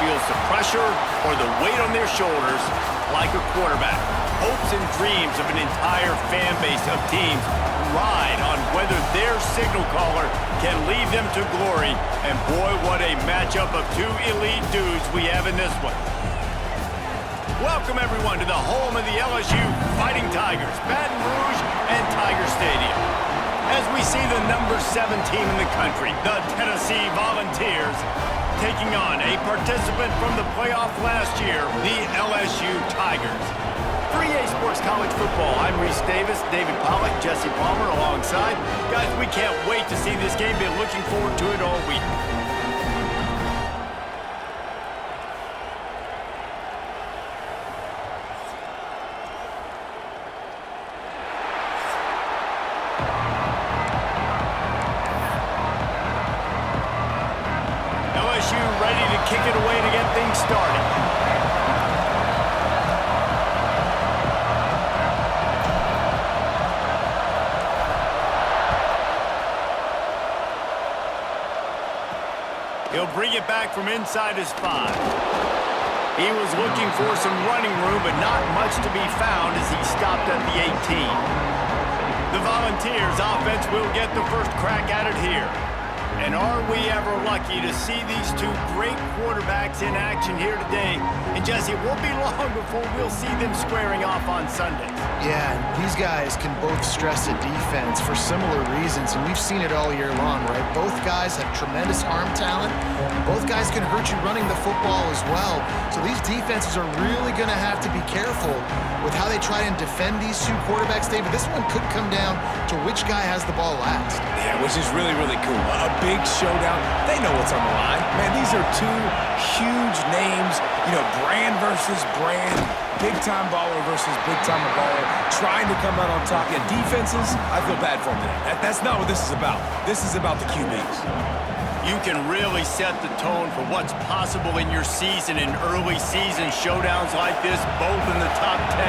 feels the pressure or the weight on their shoulders like a quarterback. Hopes and dreams of an entire fan base of teams ride on whether their signal caller can lead them to glory. And boy, what a matchup of two elite dudes we have in this one. Welcome, everyone, to the home of the LSU Fighting Tigers, Baton Rouge and Tiger Stadium. As we see the number 7 team in the country, the Tennessee Volunteers, taking on a participant from the playoff last year, the LSU Tigers. For EA Sports College Football, I'm Reese Davis, David Pollack, Jesse Palmer alongside. Guys, we can't wait to see this game. Been looking forward to it all week. LSU ready to kick it away to get things started. He'll bring it back from inside his 5. He was looking for some running room, but not much to be found as he stopped at the 18. The Volunteers offense will get the first crack at it here. And are we ever lucky to see these two great quarterbacks in action here today? And Jesse, it won't be long before we'll see them squaring off on Sundays. Yeah, these guys can both stress a defense for similar reasons, and we've seen it all year long, right? Both guys have tremendous arm talent. Both guys can hurt you running the football as well. So these defenses are really going to have to be careful with how they try and defend these two quarterbacks. David, this one could come down to which guy has the ball last. Yeah, which is really, really cool. A big showdown. They know what's on the line. Man, these are two huge names. You know, brand versus brand. Big-time baller versus big-time baller. Trying to come out on top. Yeah, defenses, I feel bad for them today. That's not what this is about. This is about the QBs. You can really set the tone for what's possible in your season in early season showdowns like this, both in the top 10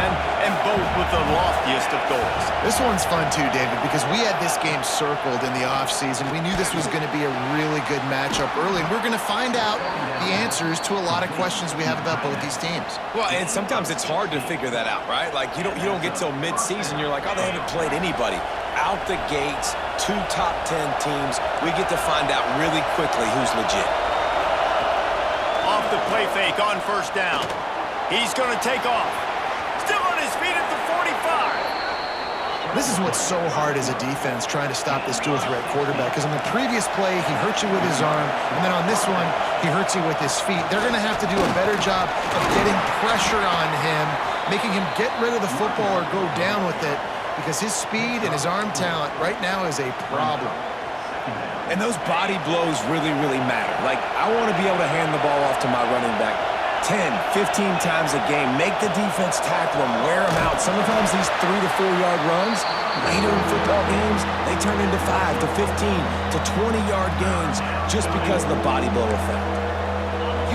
and both with the loftiest of goals. This one's fun too, David, because we had this game circled in the offseason. We knew this was going to be a really good matchup early, and we're going to find out the answers to a lot of questions we have about both these teams. Well, and sometimes it's hard to figure that out, right? Like, you don't get till mid-season, you're like, oh, they haven't played anybody. Out the gates, 2 top 10 teams. We get to find out really quickly who's legit. Off the play fake on first down. He's going to take off. Still on his feet at the 45. This is what's so hard as a defense, trying to stop this dual-threat quarterback, because on the previous play, he hurt you with his arm, and then on this one, he hurts you with his feet. They're going to have to do a better job of getting pressure on him, making him get rid of the football or go down with it, because his speed and his arm talent right now is a problem. And those body blows really, really matter. Like, I want to be able to hand the ball off to my running back 10, 15 times a game. Make the defense tackle him, wear him out. Sometimes these 3 to 4 yard runs, later in football games, they turn into 5 to 15 to 20-yard gains just because of the body blow effect.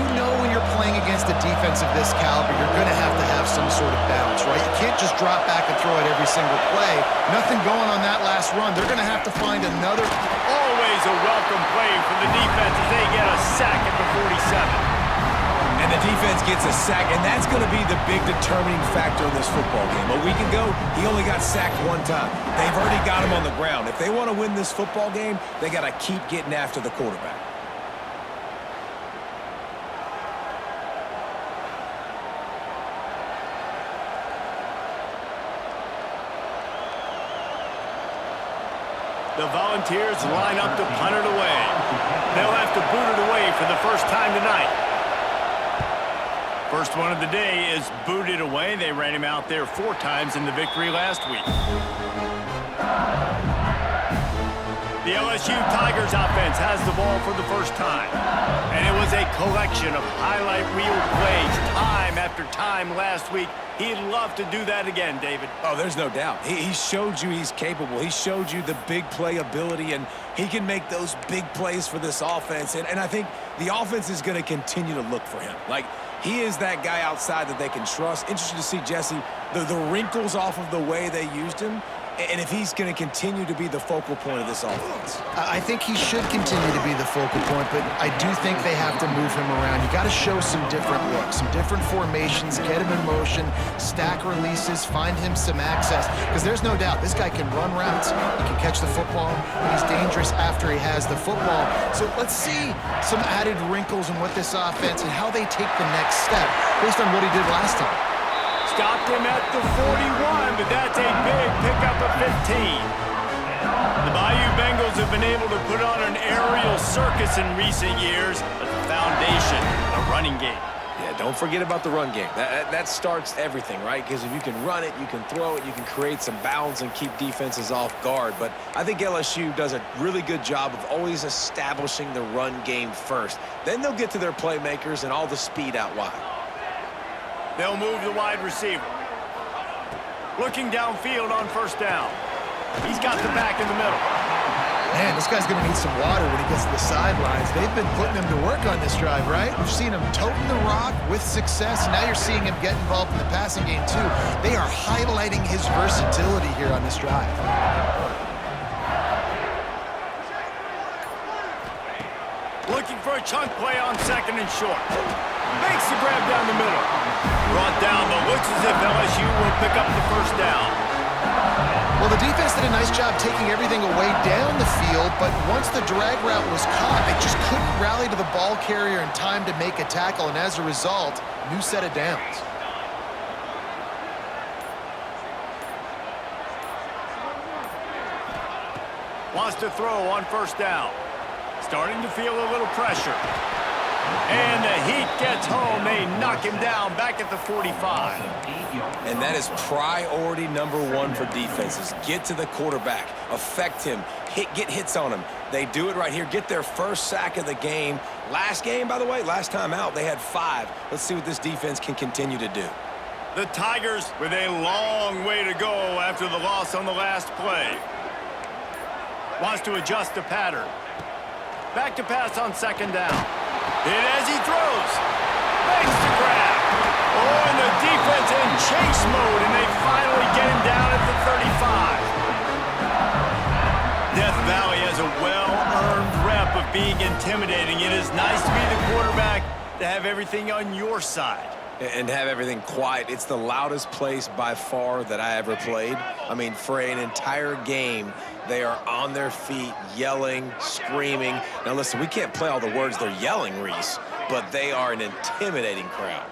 You know when you're playing against a defense of this caliber, you're going to have some sort of balance, right? You can't just drop back and throw it every single play. Nothing going on that last run. They're going to have to find another. Always a welcome play for the defense as they get a sack at the 47. And the defense gets a sack, and that's going to be the big determining factor in this football game. A week ago, he only got sacked 1 time. They've already got him on the ground. If they want to win this football game, they got to keep getting after the quarterback. The Volunteers line up to punt it away. They'll have to boot it away for the first time tonight. First one of the day is booted away. They ran him out there 4 times in the victory last week. The LSU Tigers offense has the ball for the first time. And it was a collection of highlight reel plays time after time last week. He'd love to do that again, David. Oh, there's no doubt. He showed you he's capable. He showed you the big play ability, and he can make those big plays for this offense. And I think the offense is going to continue to look for him. Like, he is that guy outside that they can trust. Interesting to see, Jesse, the wrinkles off of the way they used him. And if he's going to continue to be the focal point of this offense. I think he should continue to be the focal point, but I do think they have to move him around. You got to show some different looks, some different formations, get him in motion, stack releases, find him some access, because there's no doubt this guy can run routes, he can catch the football, and he's dangerous after he has the football. So let's see some added wrinkles in what this offense and how they take the next step based on what he did last time. Stopped him at the 41, but that's a big pickup of 15. The Bayou Bengals have been able to put on an aerial circus in recent years, but the foundation, the running game. Yeah, don't forget about the run game. That starts everything, right? Because if you can run it, you can throw it, you can create some bounds and keep defenses off guard. But I think LSU does a really good job of always establishing the run game first. Then they'll get to their playmakers and all the speed out wide. They'll move the wide receiver. Looking downfield on first down. He's got the back in the middle. Man, this guy's going to need some water when he gets to the sidelines. They've been putting him to work on this drive, right? We've seen him toting the rock with success. Now you're seeing him get involved in the passing game, too. They are highlighting his versatility here on this drive. Looking for a chunk play on second and short. Makes the grab down the middle. Brought down, but looks as if LSU will pick up the first down. Well, the defense did a nice job taking everything away down the field, but once the drag route was caught, they just couldn't rally to the ball carrier in time to make a tackle, and as a result, new set of downs. Wants to throw on first down. Starting to feel a little pressure. And the heat gets home. They knock him down back at the 45. And that is priority number one for defenses. Get to the quarterback. Affect him. Get hits on him. They do it right here. Get their first sack of the game. Last game, by the way, last time out, they had 5. Let's see what this defense can continue to do. The Tigers with a long way to go after the loss on the last play. Wants to adjust the pattern. Back to pass on second down. Hit as he throws. Makes the grab. Oh, and the defense in chase mode, and they finally get him down at the 35. Death Valley has a well-earned rep of being intimidating. It is nice to be the quarterback, to have everything on your side. And have everything quiet. It's the loudest place by far that I ever played. I mean, for an entire game, they are on their feet, yelling, screaming. Now, listen, we can't play all the words they're yelling, Reese, but they are an intimidating crowd.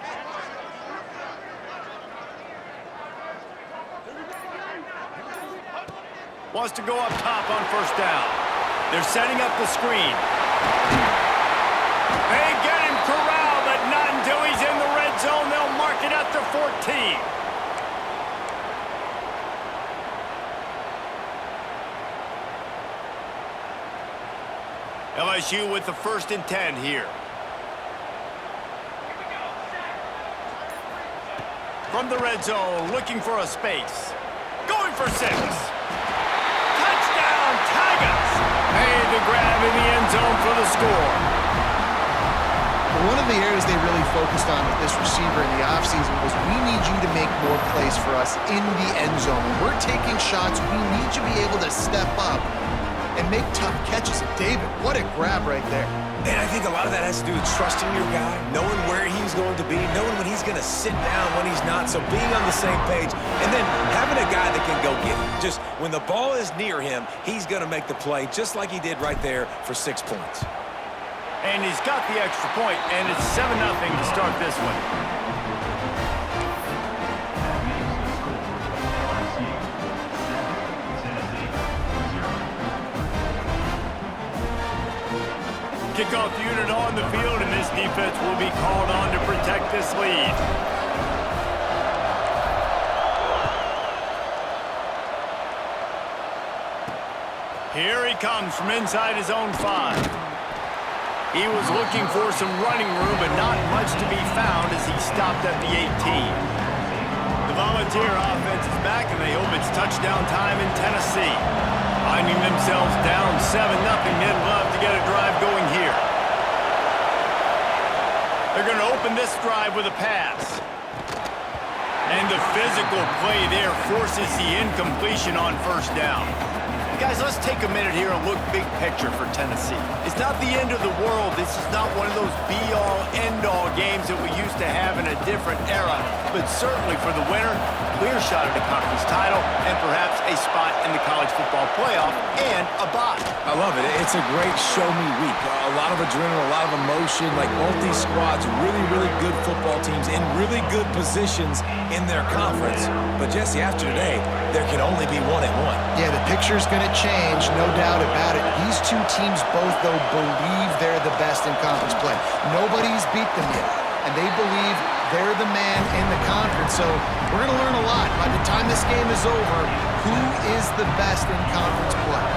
Wants to go up top on first down. They're setting up the screen. They get him corralled, but not until he's in the red zone. They'll mark it at the 14. LSU with the 1st and 10 here. From the red zone, looking for a space. Going for 6. Touchdown, Tigers! Made the grab in the end zone for the score. One of the areas they really focused on with this receiver in the offseason was, we need you to make more plays for us in the end zone. When we're taking shots, we need you to be able to step up and make tough catches. David, what a grab right there. And I think a lot of that has to do with trusting your guy, knowing where he's going to be, knowing when he's going to sit down, when he's not, so being on the same page, and then having a guy that can go get it. Just when the ball is near him, he's going to make the play, just like he did right there for 6 points. And he's got the extra point, and it's 7-0 to start this one. Kickoff unit on the field, and this defense will be called on to protect this lead. Here he comes from inside his own 5. He was looking for some running room, but not much to be found as he stopped at the 18. The Volunteer offense is back, and they hope it's touchdown time in Tennessee. Finding themselves down 7-0, they'd love to get a drive going here. They're going to open this drive with a pass. And the physical play there forces the incompletion on first down. Guys, let's take a minute here and look big picture for Tennessee. It's not the end of the world. This is not one of those be-all, end-all games that we used to have in a different era. But certainly for the winner, clear shot at a conference title and perhaps a spot in the college football playoff and a bye. I love it. It's a great show-me week. A lot of adrenaline, a lot of emotion. Like both these squads, really, really good football teams in really good positions in their conference. But Jesse, after today, there can only be one and one. Yeah, the picture's going to change, no doubt about it. These two teams both, though, believe they're the best in conference play. Nobody's beat them yet, and they believe they're the man in the conference. So we're going to learn a lot. By the time this game is over, who is the best in conference play?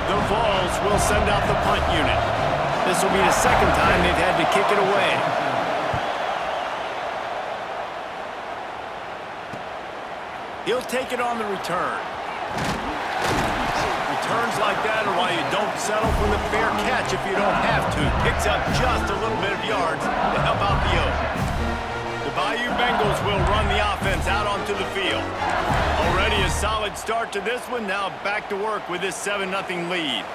The Vols will send out the punt unit. This will be the second time they've had to kick it away. He'll take it on the return. Returns like that are why you don't settle for the fair catch if you don't have to. Picks up just a little bit of yards to help out the Oak. The Bayou Bengals will run the offense out onto the field. Already a solid start to this one. Now back to work with this 7-0 lead.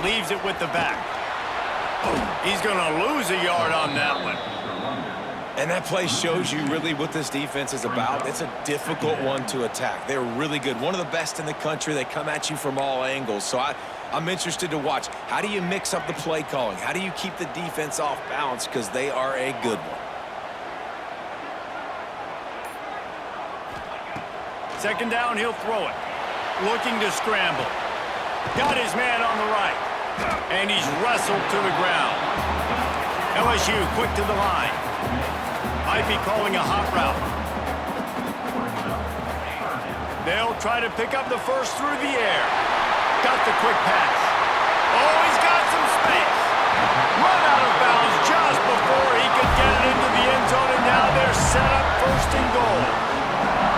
Leaves it with the back. He's going to lose a yard on that one. And that play shows you really what this defense is about. It's a difficult one to attack. They're really good. One of the best in the country. They come at you from all angles. So I'm interested to watch. How do you mix up the play calling? How do you keep the defense off balance? Because they are a good one. Second down, he'll throw it. Looking to scramble. Got his man on the right. And he's wrestled to the ground. LSU quick to the line. Might be calling a hot route. They'll try to pick up the first through the air. Got the quick pass. Oh, he's got some space. Run out of bounds just before he could get it into the end zone, and now they're set up first and goal.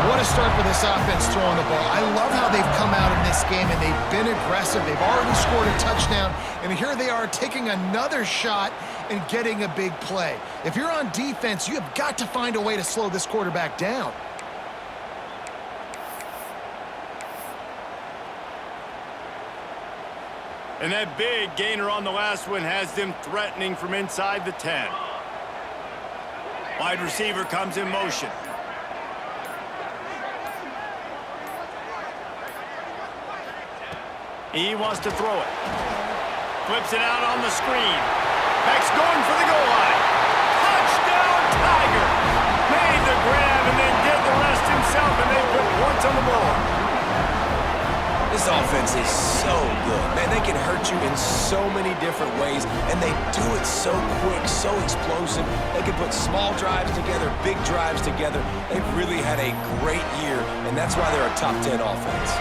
What a start for this offense throwing the ball. I love how they've come out in this game, and they've been aggressive. They've already scored a touchdown, and here they are taking another shot and getting a big play. If you're on defense, you have got to find a way to slow this quarterback down. And that big gainer on the last one has them threatening from inside the 10. Wide receiver comes in motion. He wants to throw it. Flips it out on the screen. Beck's going for the goal line. Touchdown, Tiger! Made the grab and then did the rest himself, and they put points on the board. This offense is so good. Man, they can hurt you in so many different ways, and they do it so quick, so explosive. They can put small drives together, big drives together. They've really had a great year, and that's why they're a top 10 offense.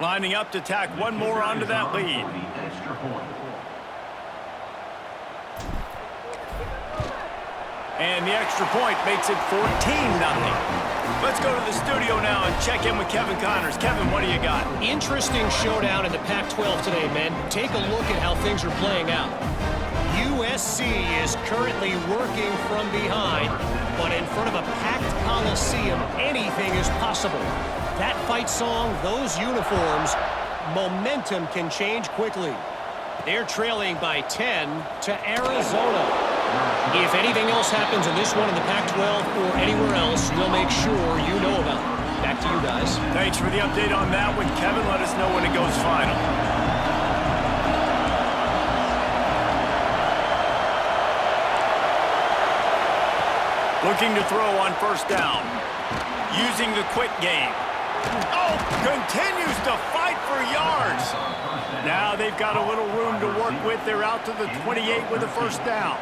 Lining up to tack one more onto that lead. And the extra point makes it 14-0. Let's go to the studio now and check in with Kevin Connors. Kevin, what do you got? Interesting showdown in the Pac-12 today, men. Take a look at how things are playing out. USC is currently working from behind, but in front of a packed Coliseum, anything is possible. That fight song, those uniforms, momentum can change quickly. They're trailing by 10 to Arizona. If anything else happens in this one in the Pac-12 or anywhere else, we'll make sure you know about it. Back to you guys. Thanks for the update on that one, Kevin. Let us know when it goes final. Looking to throw on first down. Using the quick game. Oh, continues to fight for yards. Now they've got a little room to work with. They're out to the 28 with a first down.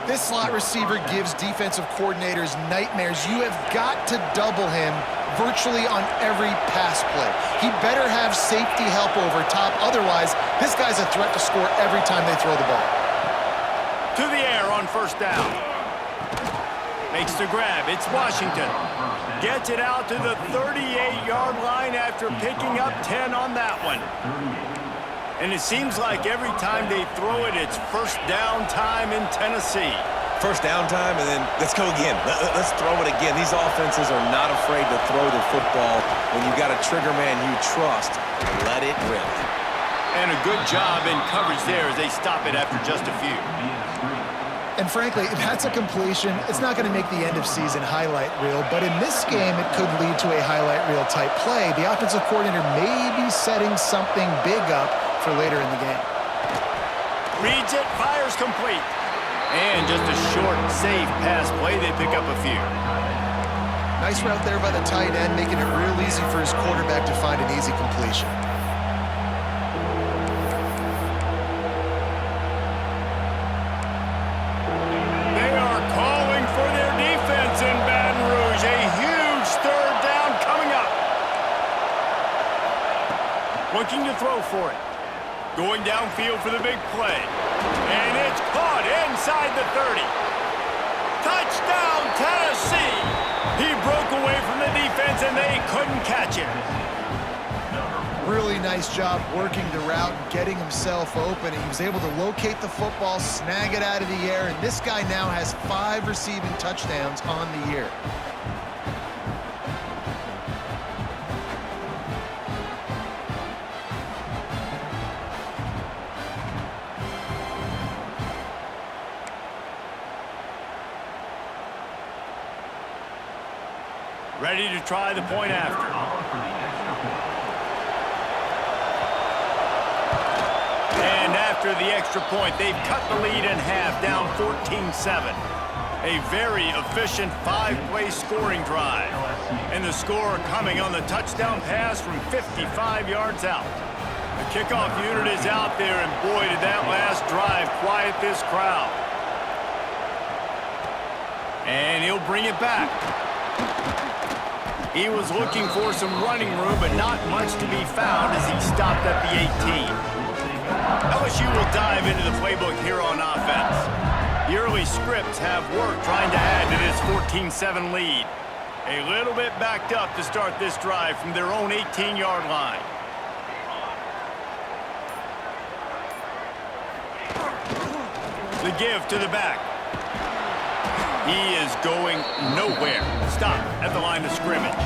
This slot receiver gives defensive coordinators nightmares. You have got to double him virtually on every pass play. He better have safety help over top. Otherwise, this guy's a threat to score every time they throw the ball. To the air on first down. Makes the grab. It's Washington. Gets it out to the 38-yard line after picking up 10 on that one. And it seems like every time they throw it, it's first down time in Tennessee. First down time, and then let's go again. Let's throw it again. These offenses are not afraid to throw the football. When you've got a trigger man you trust, let it rip. And a good job in coverage there as they stop it after just a few. And frankly, if that's a completion, it's not going to make the end-of-season highlight reel. But in this game, it could lead to a highlight reel type play. The offensive coordinator may be setting something big up for later in the game. Reads it, fires complete. And just a short, safe pass play. They pick up a few. Nice route there by the tight end, making it real easy for his quarterback to find an easy completion. They are calling for their defense in Baton Rouge. A huge third down coming up. Looking to throw for it. Going downfield for the big play. And it's caught inside the 30. Touchdown, Tennessee! He broke away from the defense and they couldn't catch him. Really nice job working the route and getting himself open. He was able to locate the football, snag it out of the air, and this guy now has 5 receiving touchdowns on the year. Ready to try the point after. And after the extra point, they've cut the lead in half, down 14-7. A very efficient 5-play scoring drive. And the score coming on the touchdown pass from 55 yards out. The kickoff unit is out there, and boy, did that last drive quiet this crowd. And he'll bring it back. He was looking for some running room, but not much to be found as he stopped at the 18. LSU will dive into the playbook here on offense. The early scripts have worked trying to add to this 14-7 lead. A little bit backed up to start this drive from their own 18-yard line. The give to the back. He is going nowhere. Stop at the line of scrimmage.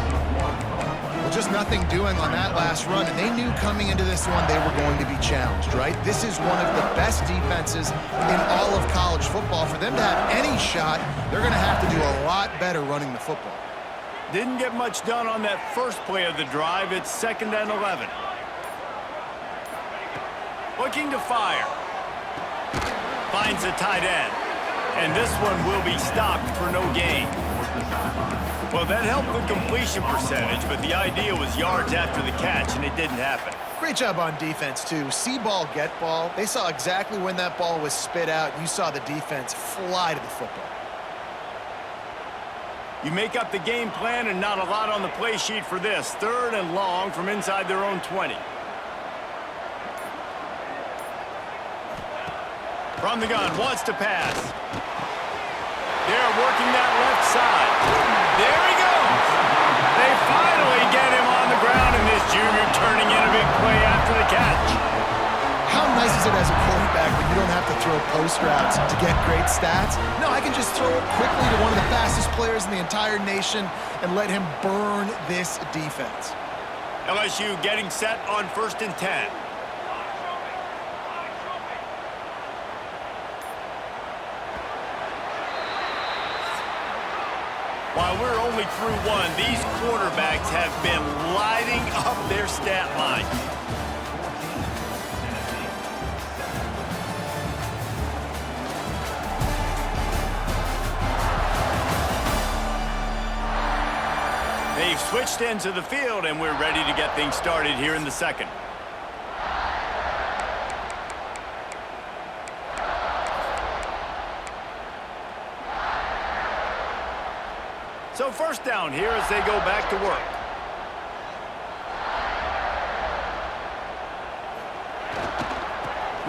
Well, just nothing doing on that last run, and they knew coming into this one they were going to be challenged, right? This is one of the best defenses in all of college football. For them to have any shot, they're going to have to do a lot better running the football. Didn't get much done on that first play of the drive. It's 2nd and 11. Looking to fire. Finds the tight end. And this one will be stopped for no gain. Well, that helped the completion percentage, but the idea was yards after the catch, and it didn't happen. Great job on defense, too. See ball, get ball. They saw exactly when that ball was spit out. You saw the defense fly to the football. You make up the game plan and not a lot on the play sheet for this. 3rd and long from inside their own 20. From the gun, wants to pass. They're working that left side. There he goes. They finally get him on the ground, and this junior turning in a big play after the catch. How nice is it as a quarterback when you don't have to throw post routes to get great stats? No, I can just throw it quickly to one of the fastest players in the entire nation and let him burn this defense. LSU getting set on 1st and 10. While we're only through one, these quarterbacks have been lighting up their stat line. They've switched ends of the field, and we're ready to get things started here in the second. So first down here as they go back to work.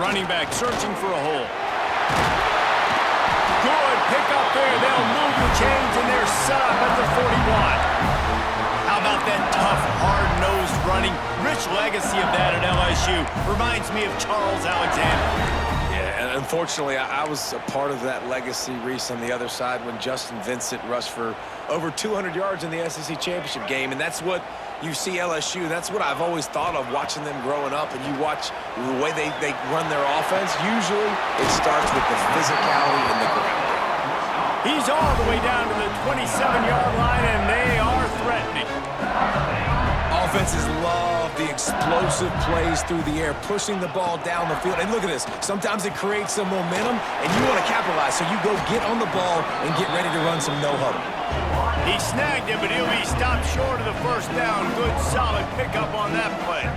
Running back searching for a hole. Good pick up there. They'll move the chains, and they're set up at the 41. How about that tough, hard-nosed running? Rich legacy of that at LSU. Reminds me of Charles Alexander. Yeah, and unfortunately, I was a part of that legacy, Reese, on the other side when Justin Vincent rushed for over 200 yards in the SEC championship game, and that's what you see LSU. That's what I've always thought of watching them growing up, and you watch the way they run their offense. Usually, it starts with the physicality in the ground. He's all the way down to the 27-yard line, and they are threatening. Offenses love the explosive plays through the air, pushing the ball down the field. And look at this. Sometimes it creates some momentum, and you want to capitalize. So you go get on the ball and get ready to run some no-huddle. He snagged it, but he'll be stopped short of the first down. Good, solid pickup on that play.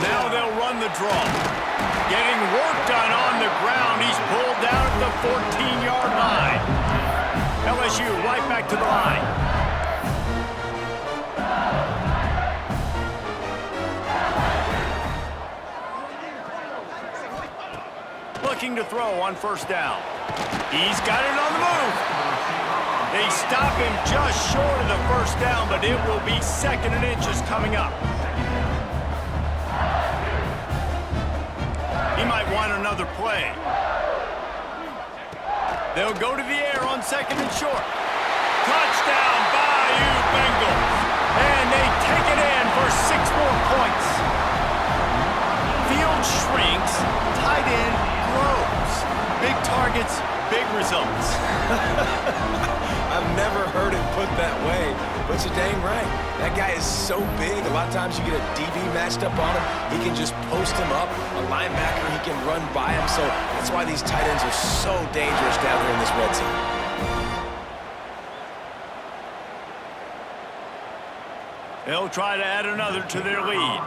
Now they'll run the draw. Getting work done on the ground. He's pulled down at the 14-yard line. LSU right back to the line. Looking to throw on first down. He's got it on the move. They stop him just short of the first down, but it will be 2nd and inches coming up. He might want another play. They'll go to the air on 2nd and short. Touchdown, Bayou Bengals. And they take it in for 6 more points. Field shrinks, tight end grows. Big targets, big results. I've never heard it put that way, but you're dang right. That guy is so big. A lot of times you get a DB matched up on him. He can just post him up. A linebacker, he can run by him. So that's why these tight ends are so dangerous down here in this red zone. They'll try to add another to their lead.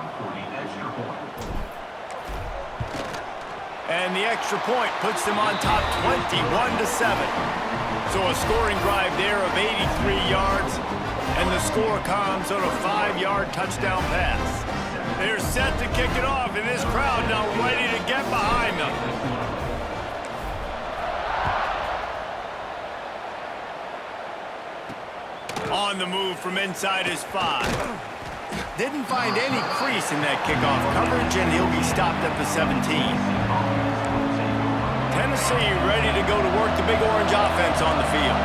And the extra point puts them on top 21-7. So a scoring drive there of 83 yards, and the score comes on a 5-yard touchdown pass. They're set to kick it off, and this crowd now ready to get behind them. On the move from inside his 5. Didn't find any crease in that kickoff coverage, and he'll be stopped at the 17. Tennessee ready to go to work the big orange offense on the field.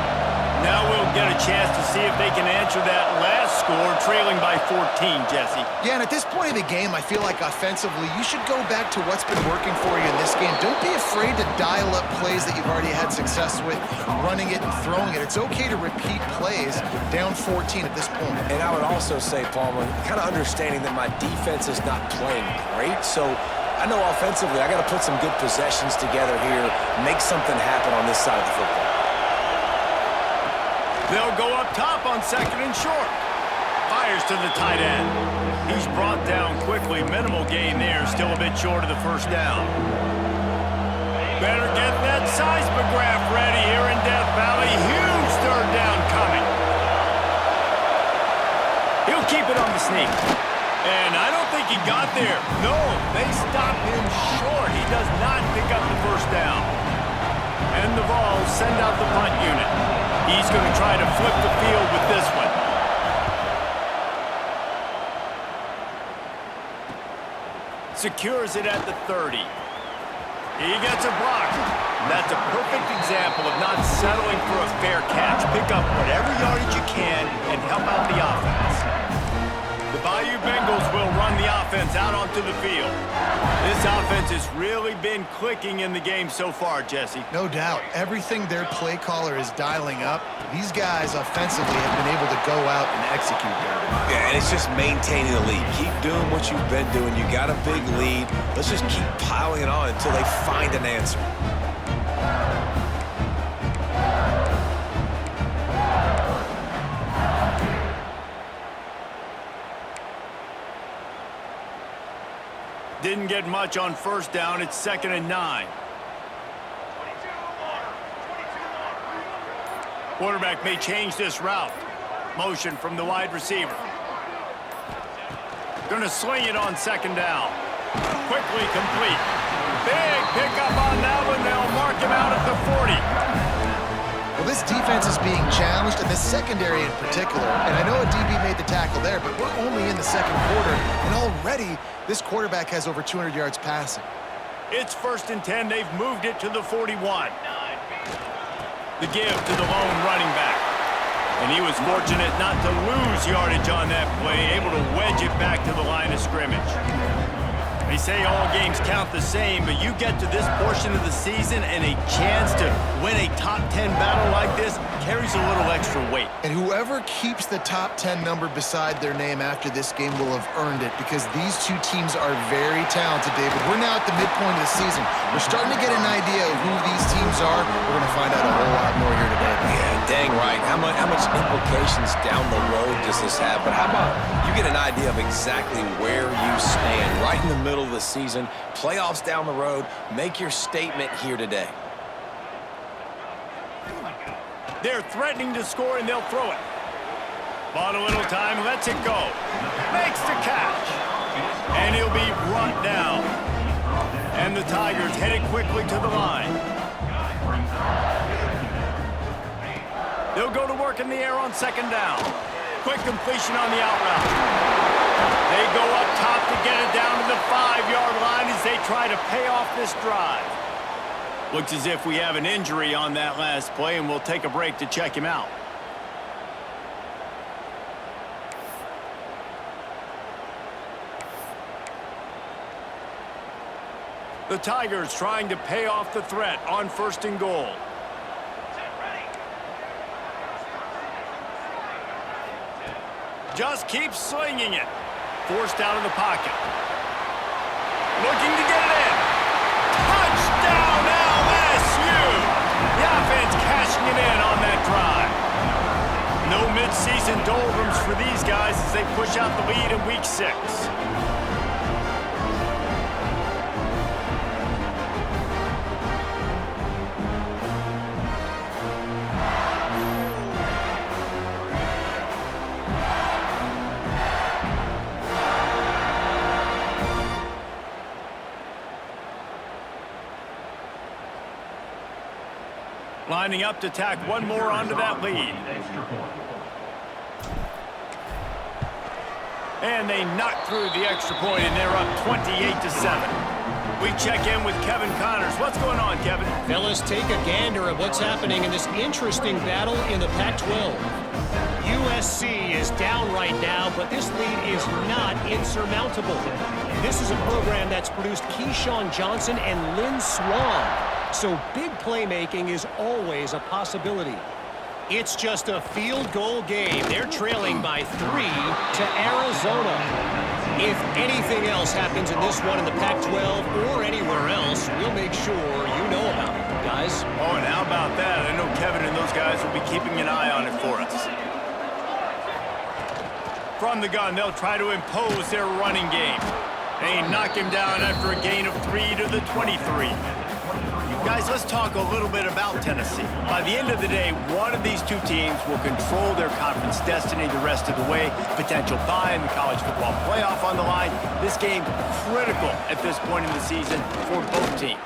Now we'll get a chance to see if they can answer that last score, trailing by 14, Jesse. Yeah, and at this point in the game, I feel like offensively, you should go back to what's been working for you in this game. Don't be afraid to dial up plays that you've already had success with, running it and throwing it. It's okay to repeat plays down 14 at this point. And I would also say, Palmer, kind of understanding that my defense is not playing great, so I know offensively I got to put some good possessions together here, make something happen on this side of the football. They'll go up top on 2nd and short. Fires to the tight end. He's brought down quickly. Minimal gain there, still a bit short of the first down. Better get that seismograph ready here in Death Valley. Huge 3rd down coming. He'll keep it on the sneak. And I don't think he got there. No, they stopped him short. He does not pick up the first down. And the Vols send out the punt unit. He's going to try to flip the field with this one. Secures it at the 30. He gets a block. That's a perfect example of not settling for a fair catch. Pick up whatever yardage you can and help out the offense. The Bayou Bengals will run the offense out onto the field. This offense has really been clicking in the game so far, Jesse. No doubt. Everything their play caller is dialing up, these guys offensively have been able to go out and execute there. Yeah, and it's just maintaining the lead. Keep doing what you've been doing. You got a big lead. Let's just keep piling it on until they find an answer. didn't get much on first down. It's 2nd and 9. Quarterback may change this route. Motion from the wide receiver. Going to swing it on 2nd down. Quickly complete. Big pickup on that one. They'll mark him out at the 40. Well, this defense is being challenged, and this secondary in particular. And I know a DB made the tackle there, but we're only in the 2nd quarter, and already this quarterback has over 200 yards passing. It's 1st and 10. They've moved it to the 41. The give to the lone running back. And he was fortunate not to lose yardage on that play, able to wedge it back to the line of scrimmage. They say all games count the same, but you get to this portion of the season and a chance to win a top 10 battle like this carries a little extra weight. And whoever keeps the top 10 number beside their name after this game will have earned it, because these two teams are very talented, David. We're now at the midpoint of the season. We're starting to get an idea of who these teams are. We're going to find out a whole lot more here today. Yeah, dang right. How much implications down the road does this have? But how about you get an idea of exactly where you stand right in the middle of the season, playoffs down the road, make your statement here today. They're threatening to score, and they'll throw it. Bought a little time, lets it go. Makes the catch. And he'll be brought down. And the Tigers headed quickly to the line. They'll go to work in the air on 2nd down. Quick completion on the out route. They go up top to get it down to the 5-yard line as they try to pay off this drive. Looks as if we have an injury on that last play, and we'll take a break to check him out. The Tigers trying to pay off the threat on 1st and goal. Just keeps slinging it. Forced out of the pocket. Looking to get it in. Touchdown, LSU! The offense cashing it in on that drive. No midseason doldrums for these guys as they push out the lead in Week 6. Lining up to tack one more onto that lead. And they knock through the extra point, and they're up 28-7. We check in with Kevin Connors. What's going on, Kevin? Fellas, take a gander at what's happening in this interesting battle in the Pac-12. USC is down right now, but this lead is not insurmountable. This is a program that's produced Keyshawn Johnson and Lynn Swann. So big playmaking is always a possibility. It's just a field goal game. They're trailing by 3 to Arizona. If anything else happens in this one in the Pac-12 or anywhere else, we'll make sure you know about it, guys. Oh, and how about that? I know Kevin and those guys will be keeping an eye on it for us. From the gun, they'll try to impose their running game. They knock him down after a gain of 3 to the 23. Guys, let's talk a little bit about Tennessee. By the end of the day, one of these two teams will control their conference destiny the rest of the way. Potential bye in the college football playoff on the line. This game critical at this point in the season for both teams.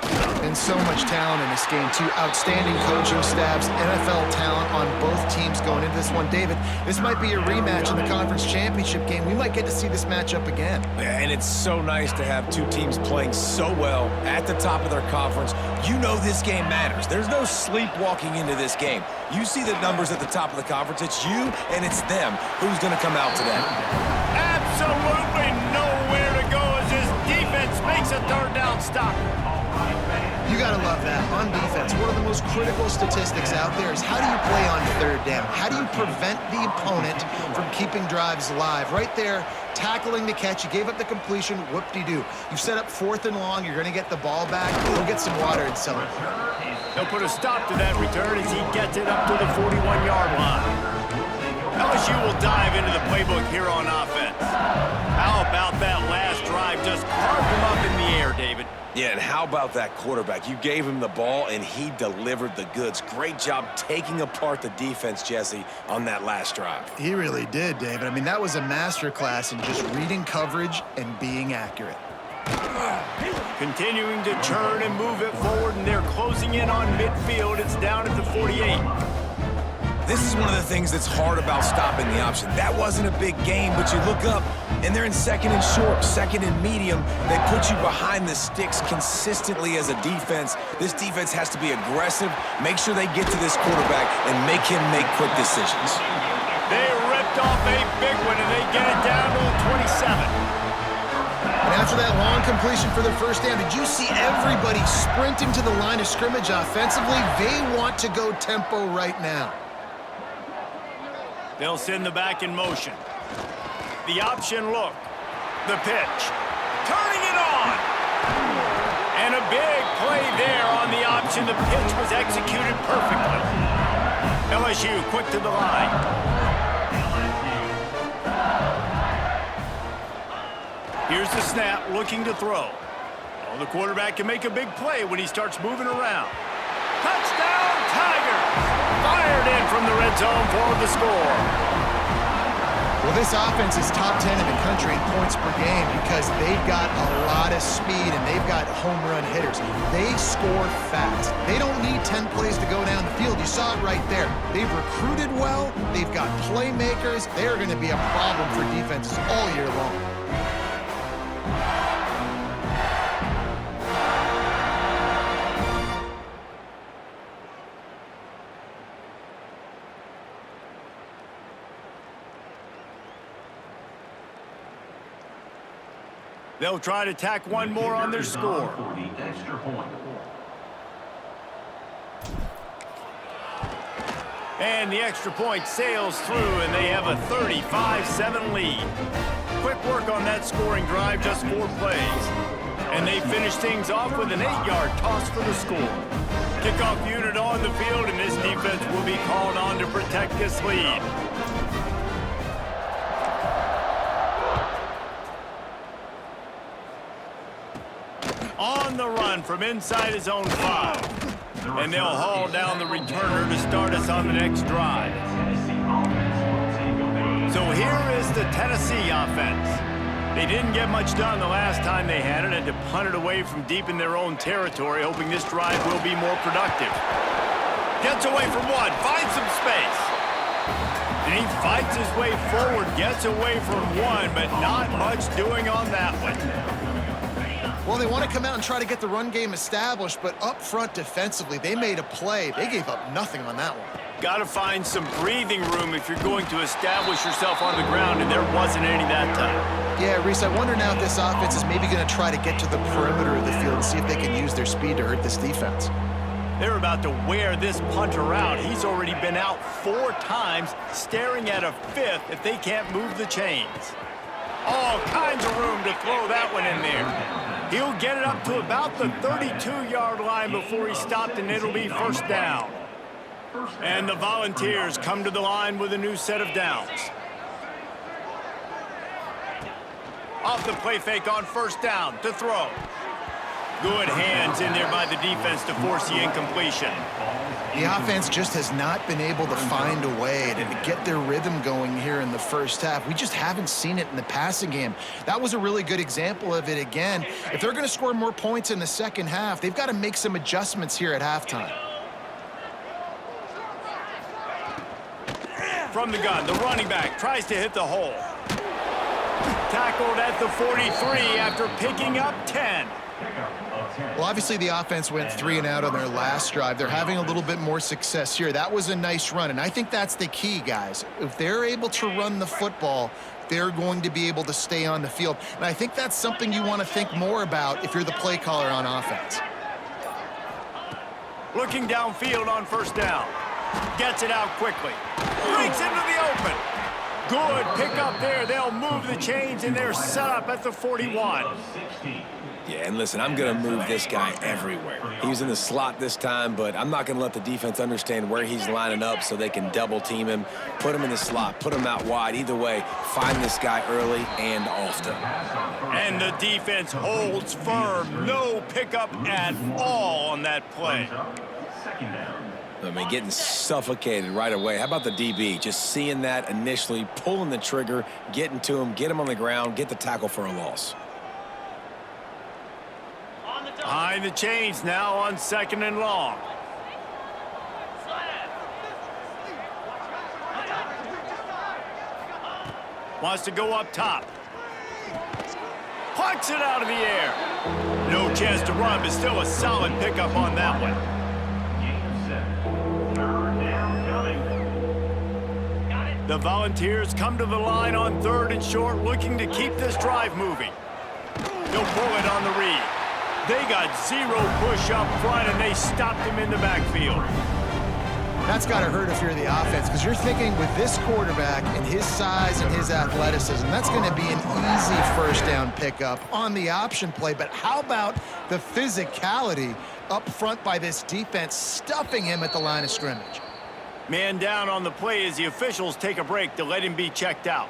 And so much talent in this game, too. Outstanding coaching staffs, NFL talent on both teams going into this one. David, this might be a rematch in the conference championship game. We might get to see this matchup again. And it's so nice to have two teams playing so well at the top of their conference. You know this game matters. There's no sleepwalking into this game. You see the numbers at the top of the conference. It's you and it's them. Who's going to come out today? Absolutely nowhere to go as this defense makes a third down stop. You got to love that. On defense, one of the most critical statistics out there is how do you play on third down? How do you prevent the opponent from keeping drives alive? Right there, tackling the catch. You gave up the completion. Whoop-de-doo. You've set up 4th and long. You're going to get the ball back. Go get some water and sell it. They'll put a stop to that return as he gets it up to the 41-yard line. LSU will dive into the playbook here on offense. How about that last drive? Just carved them up in the Yeah, and how about that quarterback? You gave him the ball, and he delivered the goods. Great job taking apart the defense, Jesse, on that last drive. He really did, David. I mean, that was a masterclass in just reading coverage and being accurate. Continuing to churn and move it forward, and they're closing in on midfield. It's down at the 48. This is one of the things that's hard about stopping the option. That wasn't a big gain, but you look up, and they're in second and short, second and medium. They put you behind the sticks consistently as a defense. This defense has to be aggressive, make sure they get to this quarterback, and make him make quick decisions. They ripped off a big one, and they get it down to the 27. And after that long completion for the first down, did you see everybody sprinting to the line of scrimmage offensively? They want to go tempo right now. They'll send the back in motion. The option look. The pitch. Turning it on. And a big play there on the option. The pitch was executed perfectly. LSU quick to the line. Here's the snap, looking to throw. Oh, the quarterback can make a big play when he starts moving around. Touchdown, Tigers! Fired in from the red zone for the score. Well, this offense is top 10 in the country in points per game because they've got a lot of speed and they've got home run hitters. They score fast. They don't need 10 plays to go down the field. You saw it right there. They've recruited well. They've got playmakers. They're going to be a problem for defenses all year long. They'll try to tack one more on their score. And the extra point sails through, and they have a 35-7 lead. Quick work on that scoring drive, just 4 plays. And they finish things off with an 8-yard toss for the score. Kickoff unit on the field, and this defense will be called on to protect this lead. On the run from inside his own 5. And they'll haul down the returner to start us on the next drive. So here is the Tennessee offense. They didn't get much done the last time they had it, and to punt it away from deep in their own territory, hoping this drive will be more productive. Gets away from one, finds some space. And he fights his way forward, gets away from one, but not much doing on that one. Well, they want to come out and try to get the run game established, but up front defensively, they made a play. They gave up nothing on that one. Got to find some breathing room if you're going to establish yourself on the ground, and there wasn't any that time. Yeah, Reese, I wonder now if this offense is maybe going to try to get to the perimeter of the field and see if they can use their speed to hurt this defense. They're about to wear this punter out. He's already been out 4 times, staring at a 5th if they can't move the chains. All kinds of room to throw that one in there. He'll get it up to about the 32-yard line before he stopped, and it'll be first down. And the Volunteers come to the line with a new set of downs. Off the play fake on first down to throw. Good hands in there by the defense to force the incompletion. The offense just has not been able to find a way to get their rhythm going here in the first half. We just haven't seen it in the passing game. That was a really good example of it again. If they're going to score more points in the second half, they've got to make some adjustments here at halftime. From the gun, the running back tries to hit the hole. Tackled at the 43 after picking up 10. Well, obviously the offense went 3 and out on their last drive. They're having a little bit more success here. That was a nice run, and I think that's the key, guys. If they're able to run the football, they're going to be able to stay on the field. And I think that's something you want to think more about if you're the play caller on offense. Looking downfield on first down. Gets it out quickly. Breaks into the open. Good pick up there. They'll move the chains, and they're set up at the 41. Yeah, and listen, I'm going to move this guy everywhere. He was in the slot this time, but I'm not going to let the defense understand where he's lining up so they can double-team him, put him in the slot, put him out wide. Either way, find this guy early and often. And the defense holds firm. No pickup at all on that play. I mean, getting suffocated right away. How about the DB? Just seeing that initially, pulling the trigger, getting to him, get him on the ground, get the tackle for a loss. Behind the chains now on 2nd and long. Wants to go up top. Plucks it out of the air. No chance to run, but still a solid pickup on that one. The Volunteers come to the line on 3rd and short, looking to keep this drive moving. They'll pull it on the read. They got 0 push up front, and they stopped him in the backfield. That's got to hurt if you're the offense, because you're thinking with this quarterback and his size and his athleticism, that's going to be an easy 1st down pickup on the option play. But how about the physicality up front by this defense, stuffing him at the line of scrimmage? Man down on the play as the officials take a break to let him be checked out.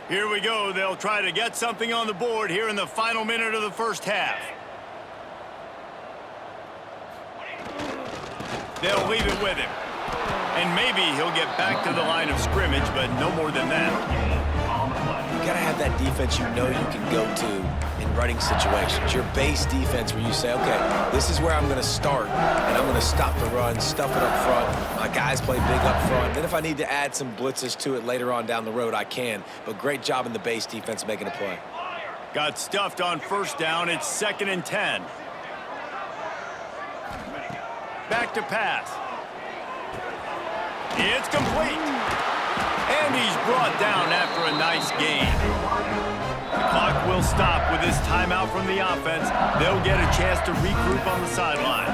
Here we go. They'll try to get something on the board here in the final minute of the 1st half. They'll leave it with him. And maybe he'll get back to the line of scrimmage, but no more than that. You got to have that defense you know you can go to in running situations. Your base defense where you say, okay, this is where I'm going to start, and I'm going to stop the run, stuff it up front. My guys play big up front. Then if I need to add some blitzes to it later on down the road, I can. But great job in the base defense making a play. Got stuffed on 1st down. It's 2nd and 10. Back to pass. It's complete. And he's brought down after a nice gain. The clock will stop with this timeout from the offense. They'll get a chance to regroup on the sideline.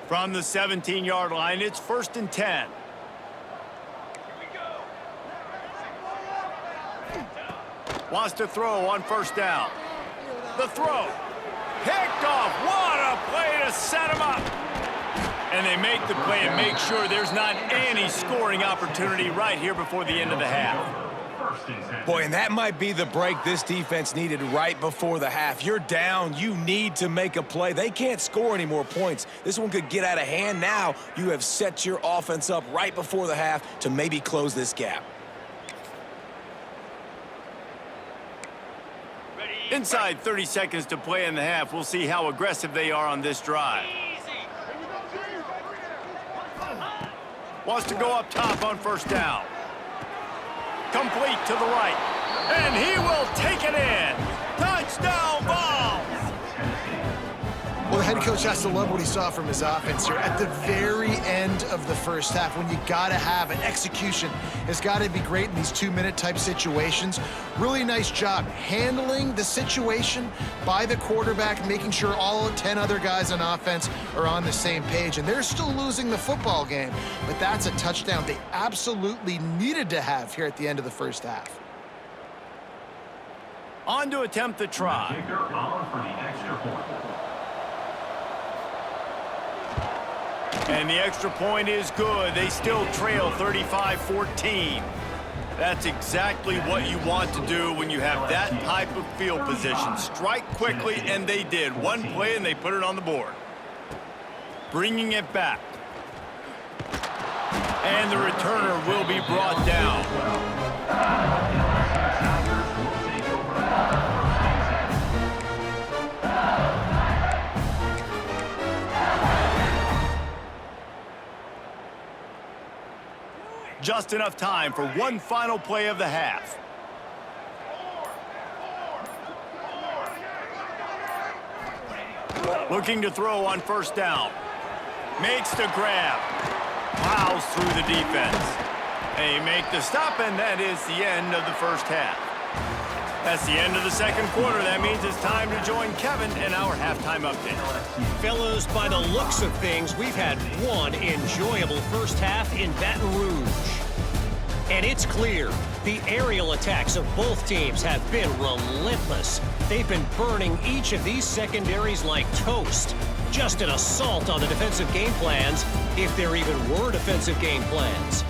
From the 17-yard line, it's 1st and 10. Wants to throw on 1st down. The throw. Picked off. What a play to set him up. And they make the play and make sure there's not any scoring opportunity right here before the end of the half. Boy, and that might be the break this defense needed right before the half. You're down. You need to make a play. They can't score any more points. This one could get out of hand now. You have set your offense up right before the half to maybe close this gap. Inside 30 seconds to play in the half. We'll see how aggressive they are on this drive. Wants to go up top on 1st down. Complete to the right. And he will take it in. Touchdown ball. Well, the head coach has to love what he saw from his offense here at the very end of the 1st half, when you got to have an execution. It's got to be great in these 2-minute type situations. Really nice job handling the situation by the quarterback, making sure all 10 other guys on offense are on the same page. And they're still losing the football game, but that's a touchdown they absolutely needed to have here at the end of the 1st half. On to attempt the try. And the extra point is good. They still trail 35-14. That's exactly what you want to do when you have that type of field position. Strike quickly, and they did. One play, and they put it on the board. Bringing it back. And the returner will be brought down. Just enough time for one final play of the half. Looking to throw on 1st down. Makes the grab. Plows through the defense. They make the stop, and that is the end of the 1st half. That's the end of the second quarter. That means it's time to join Kevin in our halftime update. Fellas, by the looks of things, we've had one enjoyable first half in Baton Rouge. And it's clear, the aerial attacks of both teams have been relentless. They've been burning each of these secondaries like toast. Just an assault on the defensive game plans, if there even were defensive game plans.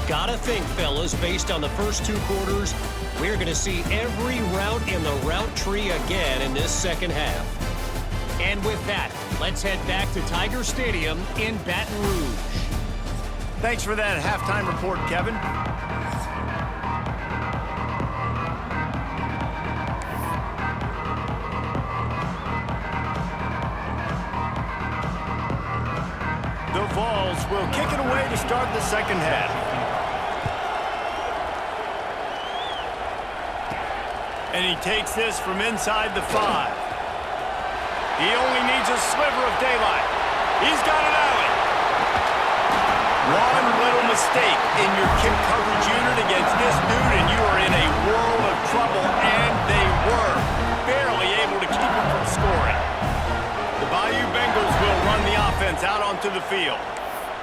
Gotta think, fellas, based on the first two quarters, we're going to see every route in the route tree again in this second half. And with that, let's head back to Tiger Stadium in Baton Rouge. Thanks for that halftime report, Kevin. The Vols will kick it away to start the second half. And he takes this from inside the 5. He only needs a sliver of daylight. He's got an alley. One little mistake in your kick coverage unit against this dude, and you are in a world of trouble, and they were barely able to keep him from scoring. The Bayou Bengals will run the offense out onto the field.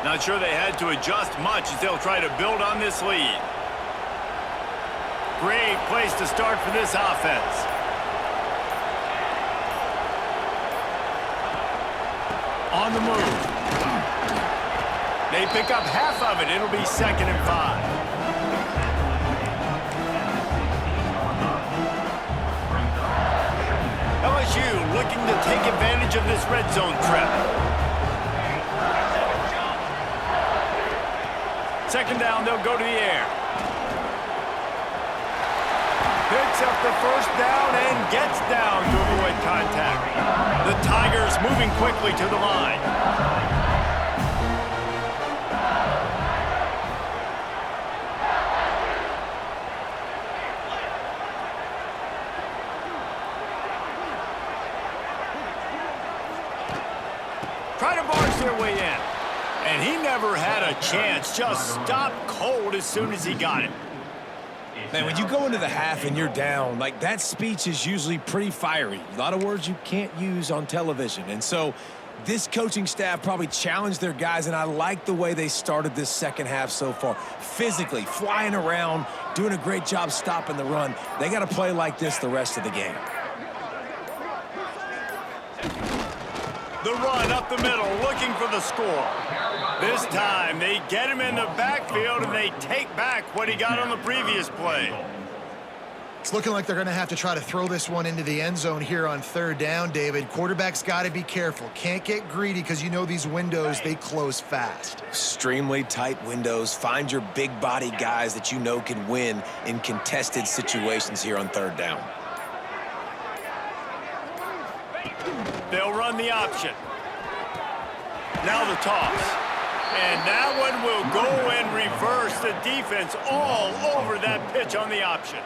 Not sure they had to adjust much as they'll try to build on this lead. Great place to start for this offense. On the move. They pick up half of it. It'll be 2nd and 5. LSU looking to take advantage of this red zone trap. 2nd down, they'll go to the air. Picks up the first down and gets down to avoid contact. The Tigers moving quickly to the line. Try to barge their way in. And he never had a chance. Just stopped cold as soon as he got it. Man, when you go into the half and you're down, like, that speech is usually pretty fiery. A lot of words you can't use on television. And so this coaching staff probably challenged their guys, and I like the way they started this second half so far. Physically, flying around, doing a great job stopping the run. They got to play like this the rest of the game. The run up the middle, looking for the score. This time, they get him in the backfield, and they take back what he got on the previous play. It's looking like they're going to have to try to throw this one into the end zone here on 3rd down, David. Quarterback's got to be careful. Can't get greedy because you know these windows, they close fast. Extremely tight windows. Find your big body guys that you know can win in contested situations here on 3rd down. They'll run the option. Now the toss. And that one will go and reverse the defense all over that pitch on the option.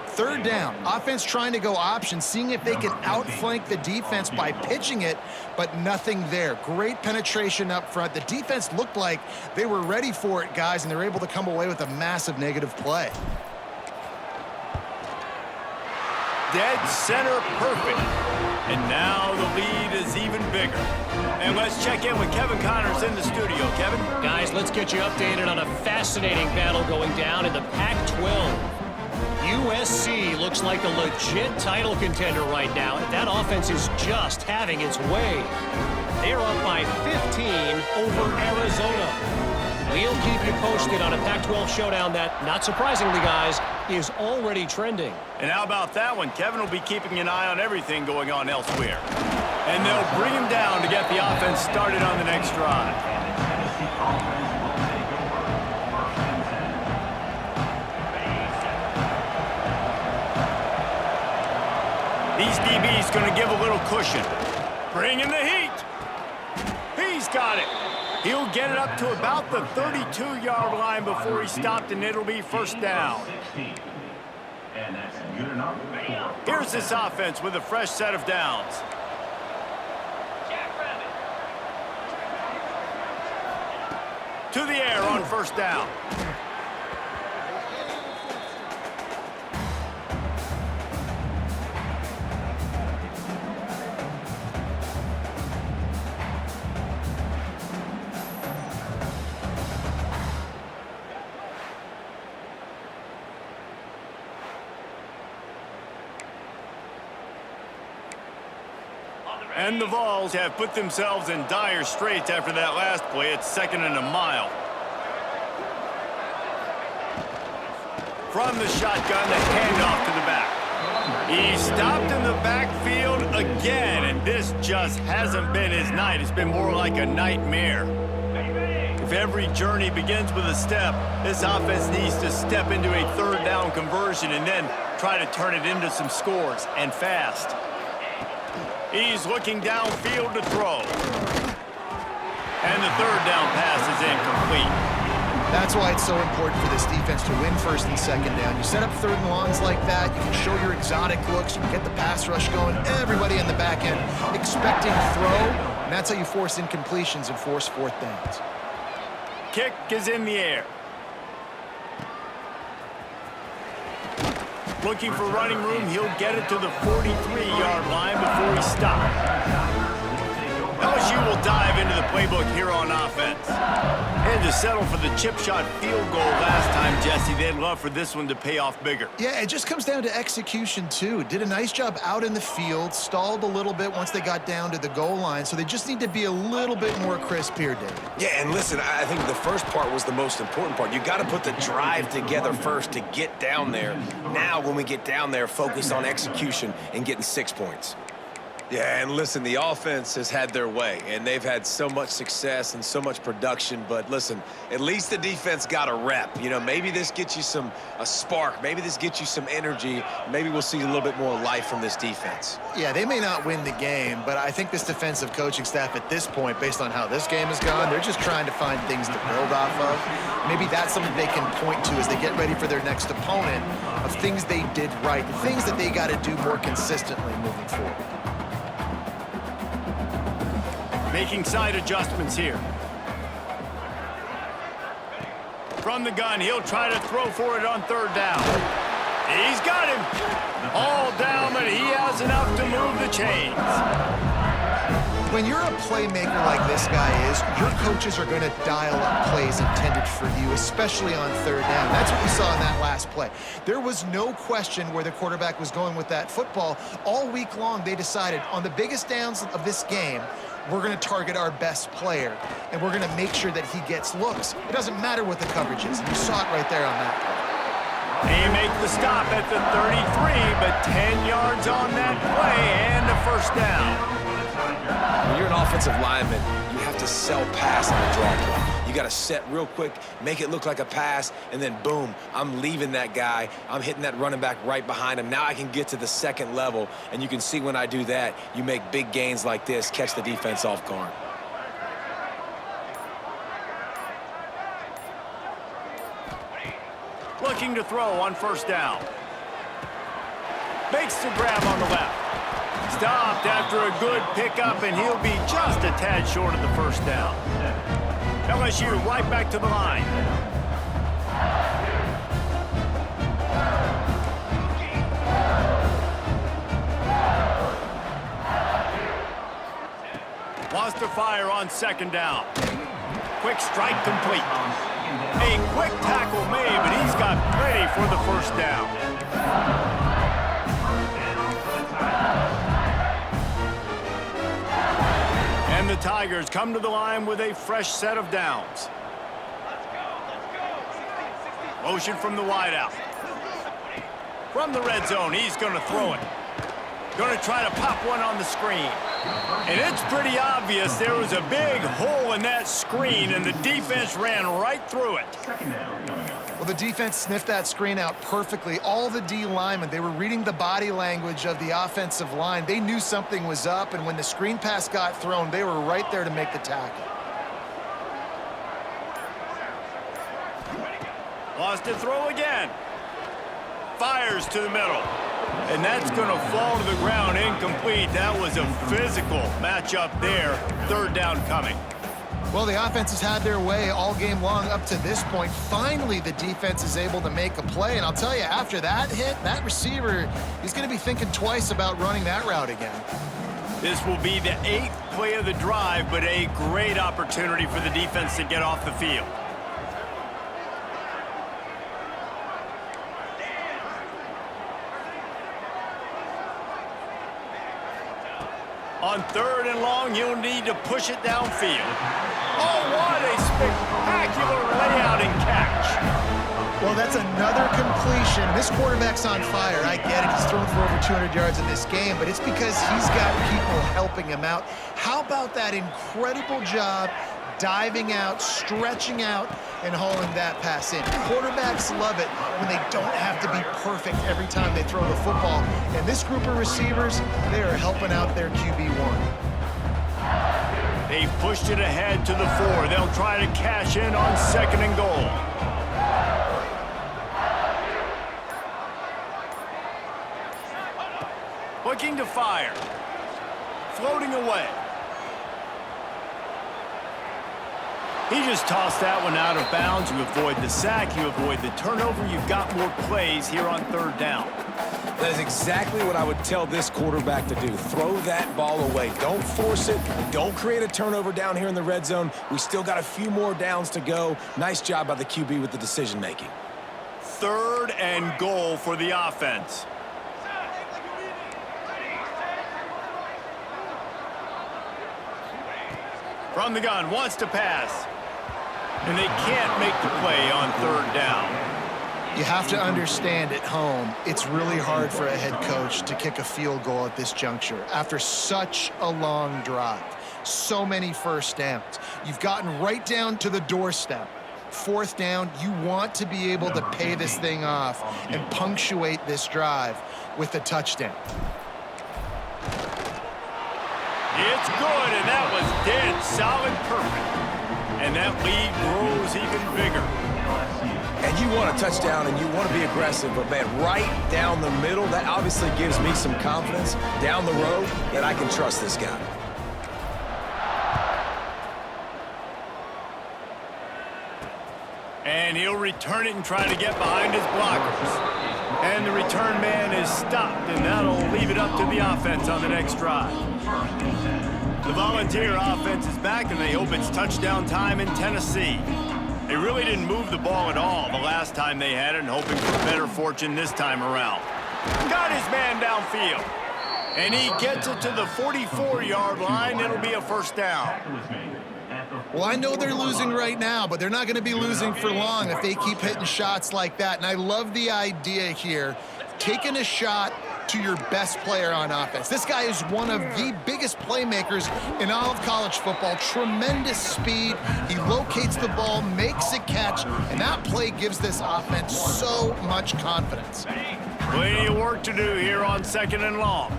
3rd down. Offense trying to go option, seeing if they can outflank the defense by pitching it, but nothing there. Great penetration up front. The defense looked like they were ready for it, guys, and they're able to come away with a massive negative play. Dead center perfect. And now the lead is even bigger. And let's check in with Kevin Connors in the studio. Kevin? Guys, let's get you updated on a fascinating battle going down in the Pac-12. USC looks like a legit title contender right now. That offense is just having its way. They're up by 15 over Arizona. We'll keep you posted on a Pac-12 showdown that, not surprisingly, guys, is already trending. And how about that one? Kevin will be keeping an eye on everything going on elsewhere. And they'll bring him down to get the offense started on the next drive. These DBs going to give a little cushion. Bring in the heat. He's got it. He'll get it up to about the 32-yard line before he stopped, and it'll be 1st down. Here's this offense with a fresh set of downs. To the air on 1st down. And the Vols have put themselves in dire straits after that last play. It's 2nd and a mile. From the shotgun, the handoff to the back. He stopped in the backfield again, and this just hasn't been his night. It's been more like a nightmare. If every journey begins with a step, this offense needs to step into a 3rd down conversion and then try to turn it into some scores, and fast. He's looking downfield to throw. And the 3rd down pass is incomplete. That's why it's so important for this defense to win 1st and 2nd down. You set up 3rd and longs like that, you can show your exotic looks, you can get the pass rush going, everybody in the back end expecting throw, and that's how you force incompletions and force 4th downs. Kick is in the air. Looking for running room, he'll get it to the 43-yard line before he stops. LSU will dive into the playbook here on offense. Had to settle for the chip shot field goal last time, Jesse. They'd love for this one to pay off bigger. Yeah, it just comes down to execution, too. Did a nice job out in the field, stalled a little bit once they got down to the goal line, so they just need to be a little bit more crisp here, Dave. Yeah, and listen, I think the first part was the most important part. You got to put the drive together first to get down there. Now, when we get down there, focus on execution and getting 6 points. Yeah, and listen, the offense has had their way, and they've had so much success and so much production. But listen, at least the defense got a rep. You know, maybe this gets you a spark. Maybe this gets you some energy. Maybe we'll see a little bit more life from this defense. Yeah, they may not win the game, but I think this defensive coaching staff at this point, based on how this game has gone, they're just trying to find things to build off of. Maybe that's something they can point to as they get ready for their next opponent, of things they did right, things that they got to do more consistently moving forward. Making side adjustments here. From the gun, he'll try to throw for it on 3rd down. He's got him. All down, but he has enough to move the chains. When you're a playmaker like this guy is, your coaches are going to dial up plays intended for you, especially on 3rd down. That's what we saw in that last play. There was no question where the quarterback was going with that football. All week long, they decided on the biggest downs of this game, we're going to target our best player, and we're going to make sure that he gets looks. It doesn't matter what the coverage is. You saw it right there on that play. They make the stop at the 33, but 10 yards on that play and a 1st down. When you're an offensive lineman, you have to sell pass on a draw play. You got to set real quick, make it look like a pass, and then boom, I'm leaving that guy. I'm hitting that running back right behind him. Now I can get to the 2nd level, and you can see when I do that, you make big gains like this, catch the defense off guard. Looking to throw on 1st down. Makes the grab on the left. Stopped after a good pickup, and he'll be just a tad short of the 1st down. LSU right back to the line. Wants to fire on 2nd down. Quick strike complete. A quick tackle made, but he's got plenty for the 1st down. And the Tigers come to the line with a fresh set of downs. Motion from the wideout. From the red zone, he's going to throw it. Going to try to pop one on the screen. And it's pretty obvious there was a big hole in that screen, and the defense ran right through it. Well, the defense sniffed that screen out perfectly. All the D linemen, they were reading the body language of the offensive line. They knew something was up, and when the screen pass got thrown, they were right there to make the tackle. Lost to throw again. Fires to the middle. And that's going to fall to the ground incomplete. That was a physical matchup there. 3rd down coming. Well, the offense has had their way all game long up to this point. Finally, the defense is able to make a play. And I'll tell you, after that hit, that receiver, he's going to be thinking twice about running that route again. This will be the 8th play of the drive, but a great opportunity for the defense to get off the field. On 3rd and long, you'll need to push it downfield. Oh, what a spectacular layout and catch. Well, that's another completion. This quarterback's on fire. I get it. He's thrown for over 200 yards in this game, but it's because he's got people helping him out. How about that incredible job diving out, stretching out, and hauling that pass in? Quarterbacks love it when they don't have to be perfect every time they throw the football. And this group of receivers, they are helping out their QB1. They've pushed it ahead to the 4. They'll try to cash in on 2nd and goal. Looking to fire. Floating away. He just tossed that one out of bounds. You avoid the sack, you avoid the turnover. You've got more plays here on 3rd down. That is exactly what I would tell this quarterback to do. Throw that ball away. Don't force it. Don't create a turnover down here in the red zone. We still got a few more downs to go. Nice job by the QB with the decision-making. 3rd and goal for the offense. From the gun, wants to pass. And they can't make the play on 3rd down. You have to understand at home, it's really hard for a head coach to kick a field goal at this juncture after such a long drive. So many first downs. You've gotten right down to the doorstep. 4th down, you want to be able to pay this thing off and punctuate this drive with a touchdown. It's good, and that was dead solid perfect. And that lead grows even bigger. And you want a touchdown and you want to be aggressive, but man, right down the middle, that obviously gives me some confidence down the road that I can trust this guy. And he'll return it and try to get behind his blockers. And the return man is stopped, and that'll leave it up to the offense on the next drive. The Volunteer offense is back, and they hope it's touchdown time in Tennessee. They really didn't move the ball at all the last time they had it, and hoping for better fortune this time around. Got his man downfield. And he gets it to the 44-yard line. It'll be a 1st down. Well, I know they're losing right now, but they're not going to be losing for long if they keep hitting shots like that. And I love the idea here, taking a shot to your best player on offense. This guy is one of the biggest playmakers in all of college football. Tremendous speed. He locates the ball, makes a catch, and that play gives this offense so much confidence. Plenty of work to do here on 2nd and long.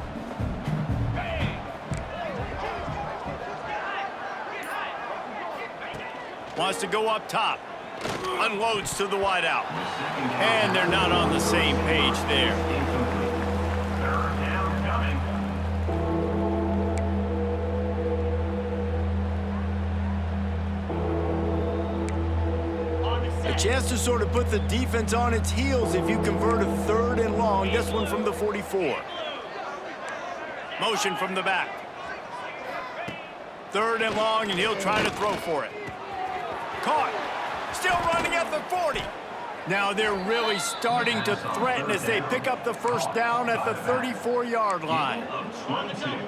Wants to go up top. Unloads to the wideout. And they're not on the same page there. A chance to sort of put the defense on its heels if you convert a 3rd and long. This one from the 44. Motion from the back. 3rd and long, and he'll try to throw for it. Caught. Still running at the 40. Now they're really starting to threaten as they pick up the 1st down at the 34-yard line.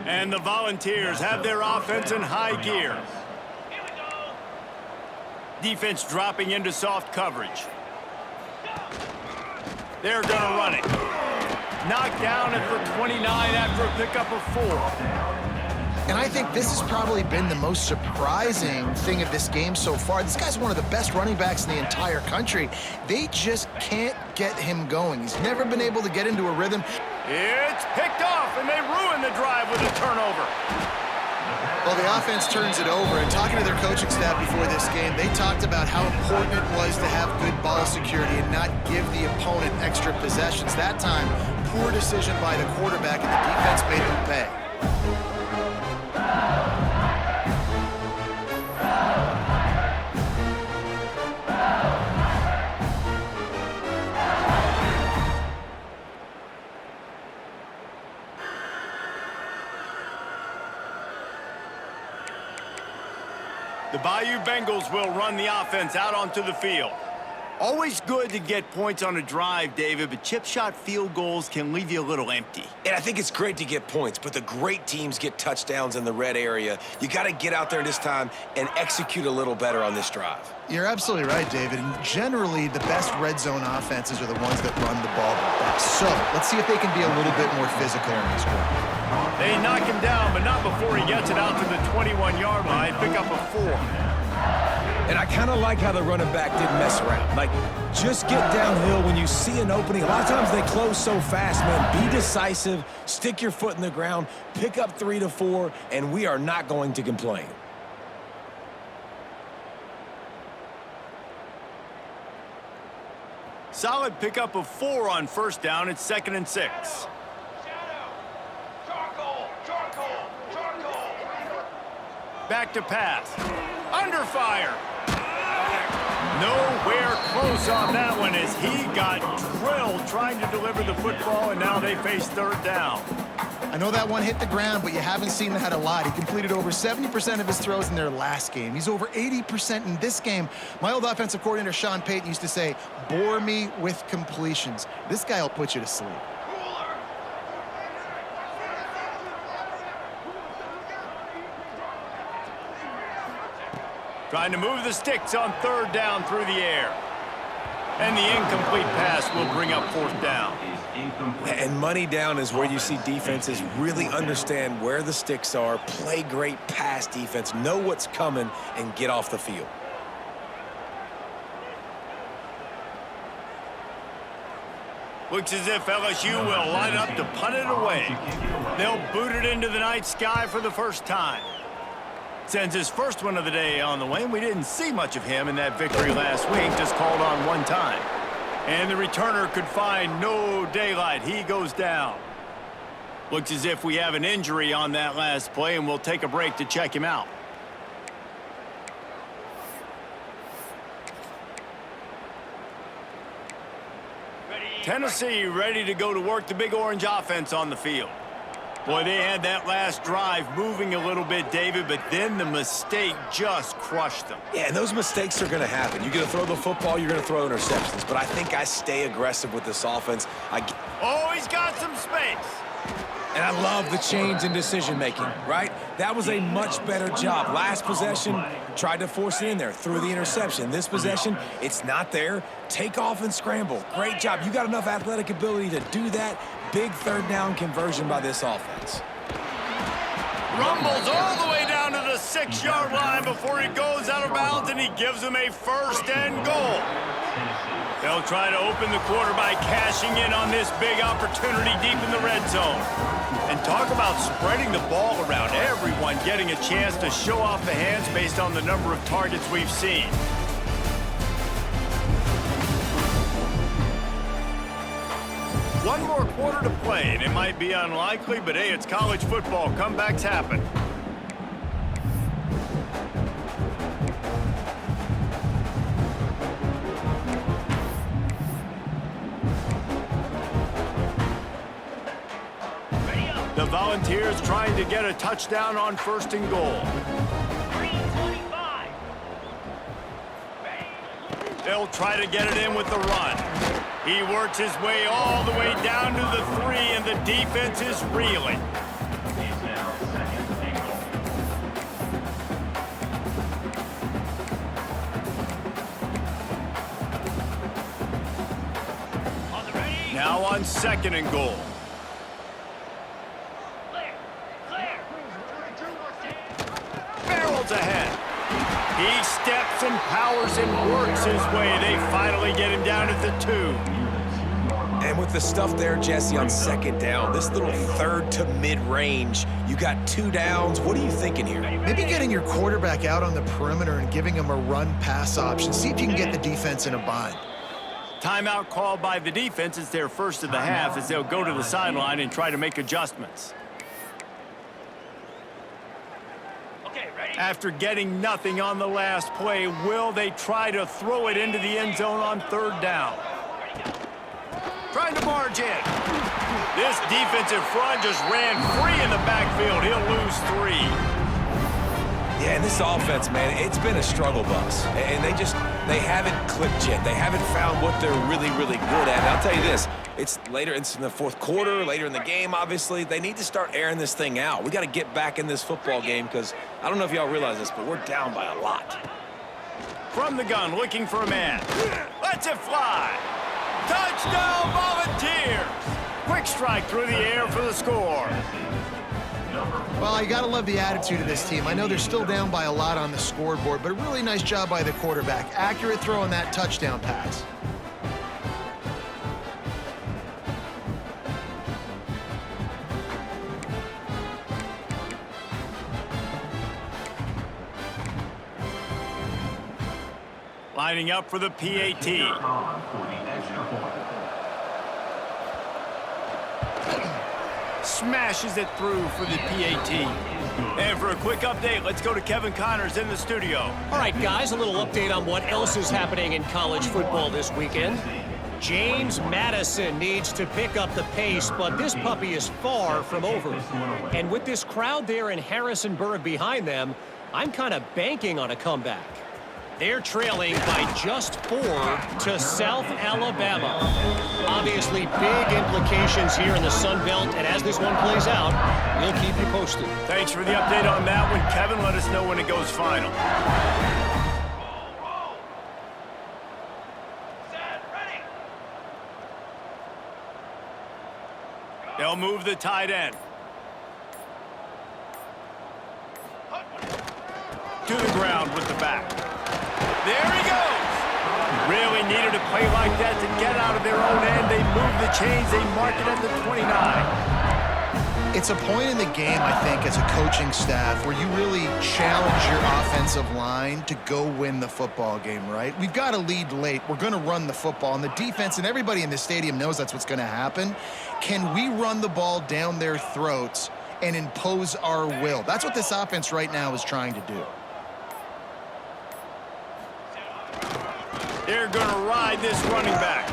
And the Volunteers have their offense in high gear. Defense dropping into soft coverage. They're going to run it. Knocked down at the 29 after a pickup of 4. And I think this has probably been the most surprising thing of this game so far. This guy's one of the best running backs in the entire country. They just can't get him going. He's never been able to get into a rhythm. It's picked off, and they ruin the drive with a turnover. Well, the offense turns it over, and talking to their coaching staff before this game, they talked about how important it was to have good ball security and not give the opponent extra possessions. That time, poor decision by the quarterback, and the defense made them pay. The Bayou Bengals will run the offense out onto the field. Always good to get points on a drive, David, but chip shot field goals can leave you a little empty. And I think it's great to get points, but the great teams get touchdowns in the red area. You got to get out there this time and execute a little better on this drive. You're absolutely right, David. And generally, the best red zone offenses are the ones that run the ball the best. So let's see if they can be a little bit more physical in this drive. They knock him down, but not before he gets it out to the 21-yard line. Pick up a 4. And I kind of like how the running back didn't mess around. Like, just get downhill when you see an opening. A lot of times they close so fast, man. Be decisive, stick your foot in the ground, pick up 3 to 4, and we are not going to complain. Solid pickup of 4 on first down. It's 2nd and 6. Back to pass. Under fire. Nowhere close on that one as he got drilled trying to deliver the football, and now they face 3rd down. I know that one hit the ground, but you haven't seen that a lot. He completed over 70% of his throws in their last game. He's over 80% in this game. My old offensive coordinator, Sean Payton, used to say, bore me with completions. This guy will put you to sleep. Trying to move the sticks on 3rd down through the air. And the incomplete pass will bring up 4th down. And money down is where you see defenses really understand where the sticks are, play great pass defense, know what's coming, and get off the field. Looks as if LSU will line up to punt it away. They'll boot it into the night sky for the first time. Sends his first one of the day on the way, and we didn't see much of him in that victory last week, just called on 1 time. And the returner could find no daylight. He goes down. Looks as if we have an injury on that last play, and we'll take a break to check him out. Tennessee ready to go to work the Big Orange offense on the field. Boy, they had that last drive moving a little bit, David, but then the mistake just crushed them. Yeah, and those mistakes are going to happen. You're going to throw the football, you're going to throw interceptions. But I think I stay aggressive with this offense. Oh, he's got some space. And I love the change in decision-making, right? That was a much better job. Last possession, tried to force it in there, threw the interception. This possession, it's not there. Take off and scramble. Great job. You got enough athletic ability to do that. Big 3rd down conversion by this offense. Rumbles all the way down to the 6-yard line before he goes out of bounds, and he gives him a 1st and goal. They'll try to open the quarter by cashing in on this big opportunity deep in the red zone. And talk about spreading the ball around, everyone getting a chance to show off the hands based on the number of targets we've seen. One more quarter to play, and it might be unlikely, but hey, it's college football. Comebacks happen. The Volunteers trying to get a touchdown on 1st and goal. They'll try to get it in with the run. He works his way all the way down to the 3, and the defense is reeling. Now on 2nd and goal. Barrels ahead. He steps and powers and works his way. They finally get him down at the 2. And with the stuff there, Jesse, on 2nd down, this little 3rd to mid-range, you got 2 downs. What are you thinking here? Maybe getting your quarterback out on the perimeter and giving him a run-pass option. See if you can get the defense in a bind. Timeout called by the defense. It's their first of the half as they'll go to the sideline and try to make adjustments. After getting nothing on the last play, will they try to throw it into the end zone on 3rd down? Trying to barge in. This defensive front just ran free in the backfield. He'll lose 3. Yeah, and this offense, man, it's been a struggle bus. And they haven't clicked yet. They haven't found what they're really, really good at. And I'll tell you this, it's in the fourth quarter, later in the game, obviously. They need to start airing this thing out. We got to get back in this football game because I don't know if y'all realize this, but we're down by a lot. From the gun, looking for a man. Lets it fly. Touchdown, Volunteers! Quick strike through the air for the score. Well, you got to love the attitude of this team. I know they're still down by a lot on the scoreboard, but a really nice job by the quarterback. Accurate throw on that touchdown pass. Lining up for the PAT. Smashes it through for the PAT. And for a quick update, let's go to Kevin Connors in the studio. All right, guys, a little update on what else is happening in college football this weekend. James Madison needs to pick up the pace, but this puppy is far from over. And with this crowd there in Harrisonburg behind them, I'm kind of banking on a comeback. They're trailing by just 4 to South Alabama. Obviously, big implications here in the Sun Belt, and as this one plays out, we'll keep you posted. Thanks for the update on that one, Kevin. Let us know when it goes final. They'll move the tight end. To the ground with the back. There he goes. Really needed a play like that to get out of their own end. They move the chains. They mark it at the 29. It's a point in the game, I think, as a coaching staff where you really challenge your offensive line to go win the football game, right? We've got a lead late. We're going to run the football. And the defense and everybody in the stadium knows that's what's going to happen. Can we run the ball down their throats and impose our will? That's what this offense right now is trying to do. They're going to ride this running back.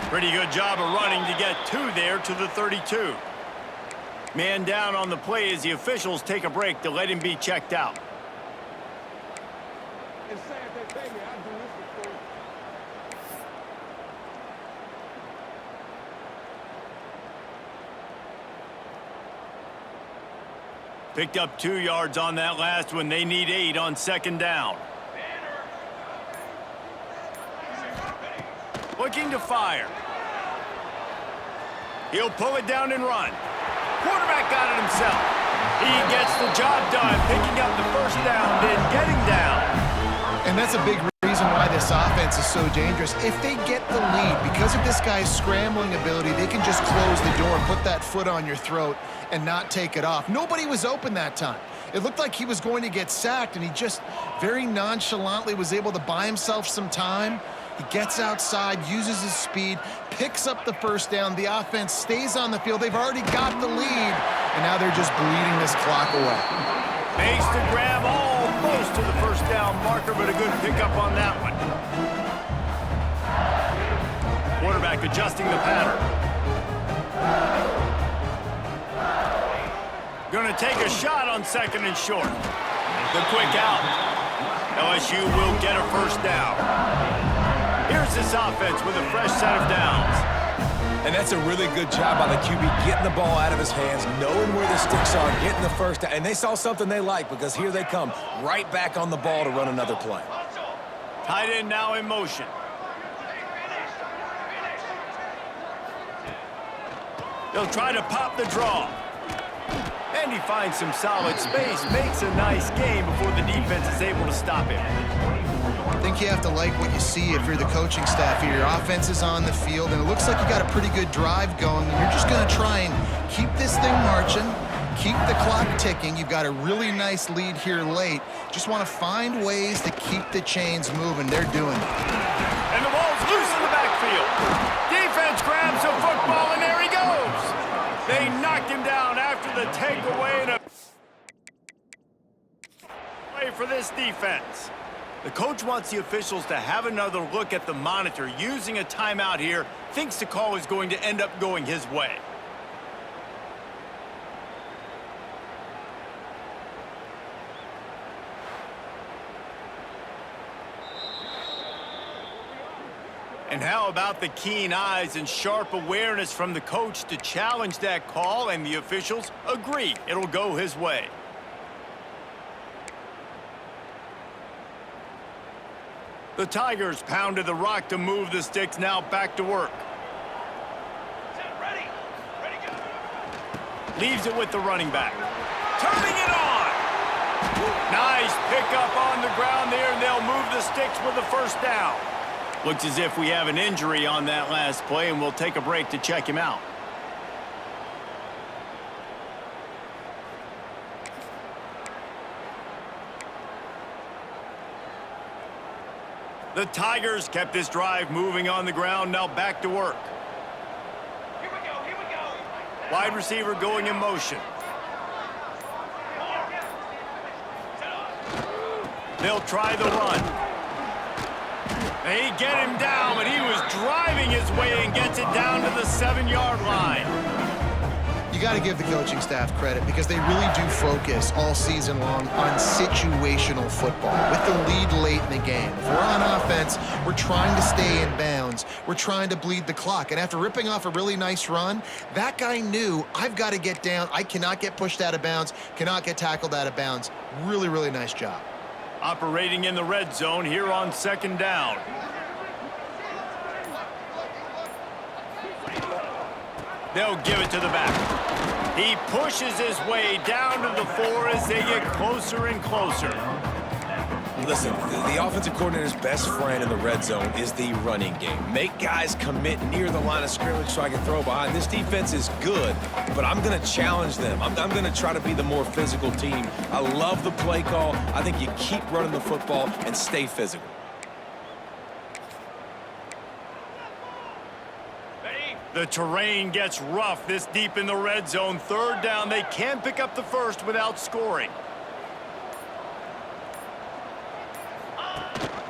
Pretty good job of running to get 2 there to the 32. Man down on the play as the officials take a break to let him be checked out. Picked up 2 yards on that last one. They need 8 on second down. Looking to fire. He'll pull it down and run. Quarterback got it himself. He gets the job done, picking up the first down, then getting down. And that's a big reason why this offense is so dangerous. If they get the lead, because of this guy's scrambling ability, they can just close the door, put that foot on your throat, and not take it off. Nobody was open that time. It looked like he was going to get sacked, and he just very nonchalantly was able to buy himself some time. He gets outside, uses his speed, picks up the first down. The offense stays on the field. They've already got the lead, and now they're just bleeding this clock away. Makes the grab almost to the first down marker, but a good pickup on that one. Quarterback adjusting the pattern. Going to take a shot on second and short. The quick out. LSU will get a first down. Here's this offense with a fresh set of downs. And that's a really good job by the QB, getting the ball out of his hands, knowing where the sticks are, getting the first down. And they saw something they like because here they come right back on the ball to run another play. Tight end now in motion. They'll try to pop the draw. And he finds some solid space, makes a nice game before the defense is able to stop him. I think you have to like what you see if you're the coaching staff here. Your offense is on the field, and it looks like you got a pretty good drive going. And you're just going to try and keep this thing marching, keep the clock ticking. You've got a really nice lead here late. Just want to find ways to keep the chains moving. They're doing it. And the ball's loose in the backfield. Defense grabs the football, and there he goes. They knocked him down after the takeaway and a play for this defense. The coach wants the officials to have another look at the monitor. Using a timeout here, thinks the call is going to end up going his way. And how about the keen eyes and sharp awareness from the coach to challenge that call, and the officials agree it'll go his way. The Tigers pounded the rock to move the sticks, now back to work. Ready, go. Leaves it with the running back. Turning it on! Nice pickup on the ground there, and they'll move the sticks with the first down. Looks as if we have an injury on that last play, and we'll take a break to check him out. The Tigers kept this drive moving on the ground, now back to work. Here we go. Wide receiver going in motion. They'll try the run. They get him down, but he was driving his way and gets it down to the 7-yard line. You got to give the coaching staff credit because they really do focus all season long on situational football with the lead late in the game. If we're on offense, we're trying to stay in bounds. We're trying to bleed the clock. And after ripping off a really nice run, that guy knew, I've got to get down. I cannot get pushed out of bounds, cannot get tackled out of bounds. Really, really nice job. Operating in the red zone here on 2nd down. They'll give it to the back. He pushes his way down to the 4 as they get closer and closer. Listen, the offensive coordinator's best friend in the red zone is the running game. Make guys commit near the line of scrimmage so I can throw behind. This defense is good, but I'm going to challenge them. I'm going to try to be the more physical team. I love the play call. I think you keep running the football and stay physical. The terrain gets rough this deep in the red zone. 3rd down, they can pick up the first without scoring.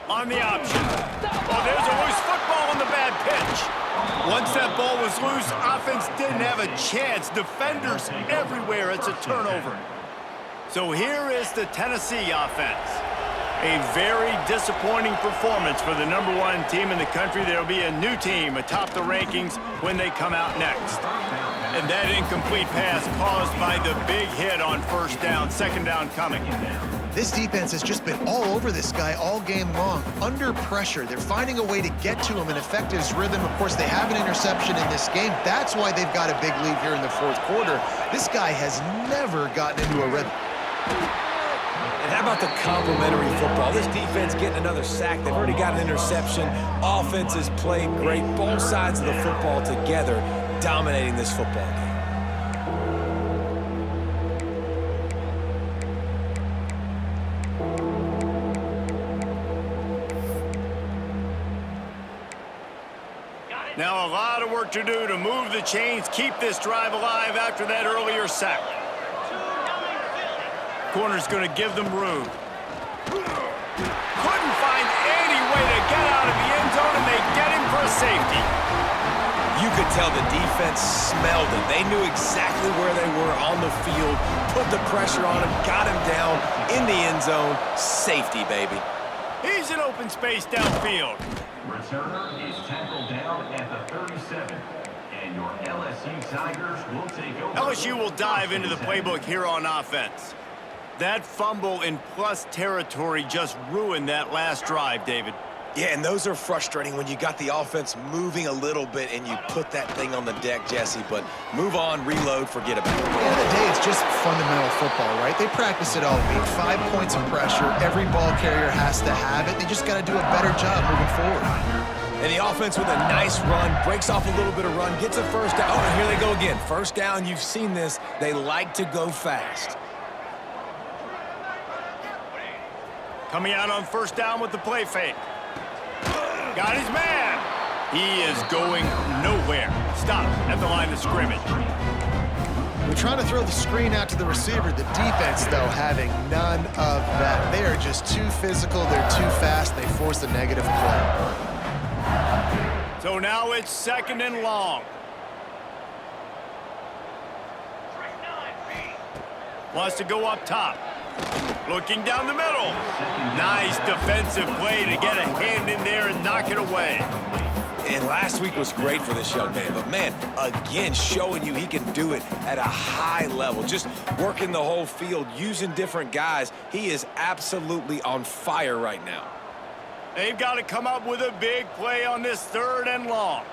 On the option. Oh, there's a loose football on the bad pitch. Once that ball was loose, offense didn't have a chance. Defenders everywhere. It's a turnover. So here is the Tennessee offense. A very disappointing performance for the #1 team in the country. There'll be a new team atop the rankings when they come out next. And that incomplete pass caused by the big hit on 1st down, 2nd down coming. This defense has just been all over this guy all game long. Under pressure, they're finding a way to get to him and affect his rhythm. Of course, they have an interception in this game. That's why they've got a big lead here in the 4th quarter. This guy has never gotten into a rhythm. And how about the complimentary football? This defense getting another sack. They've already got an interception. Offense has played great. Both sides of the football together, dominating this football game. Now a lot of work to do to move the chains, keep this drive alive after that earlier sack. Corner's going to give them room. Couldn't find any way to get out of the end zone, and they get him for a safety. You could tell the defense smelled it. They knew exactly where they were on the field, put the pressure on him, got him down in the end zone. Safety, baby. He's in open space downfield. Returner is tackled down at the 37. And your LSU Tigers will take over. LSU will dive into the playbook here on offense. That fumble in plus territory just ruined that last drive, David. Yeah, and those are frustrating when you got the offense moving a little bit and you put that thing on the deck, Jesse. But move on, reload, forget about it. At the end of the day, it's just fundamental football, right? They practice it all week. 5 points of pressure. Every ball carrier has to have it. They just got to do a better job moving forward. And the offense with a nice run, breaks off a little bit of run, gets a 1st down. Oh, and here they go again. 1st down, you've seen this. They like to go fast. Coming out on 1st down with the play fake. Got his man. He is going nowhere. Stop at the line of scrimmage. We're trying to throw the screen out to the receiver. The defense, though, having none of that. They are just too physical. They're too fast. They force a negative play. So now it's 2nd and long. Wants to go up top. Looking down the middle. Nice defensive play to get a hand in there and knock it away. And last week was great for this young man. But, man, again, showing you he can do it at a high level. Just working the whole field, using different guys. He is absolutely on fire right now. They've got to come up with a big play on this 3rd and long.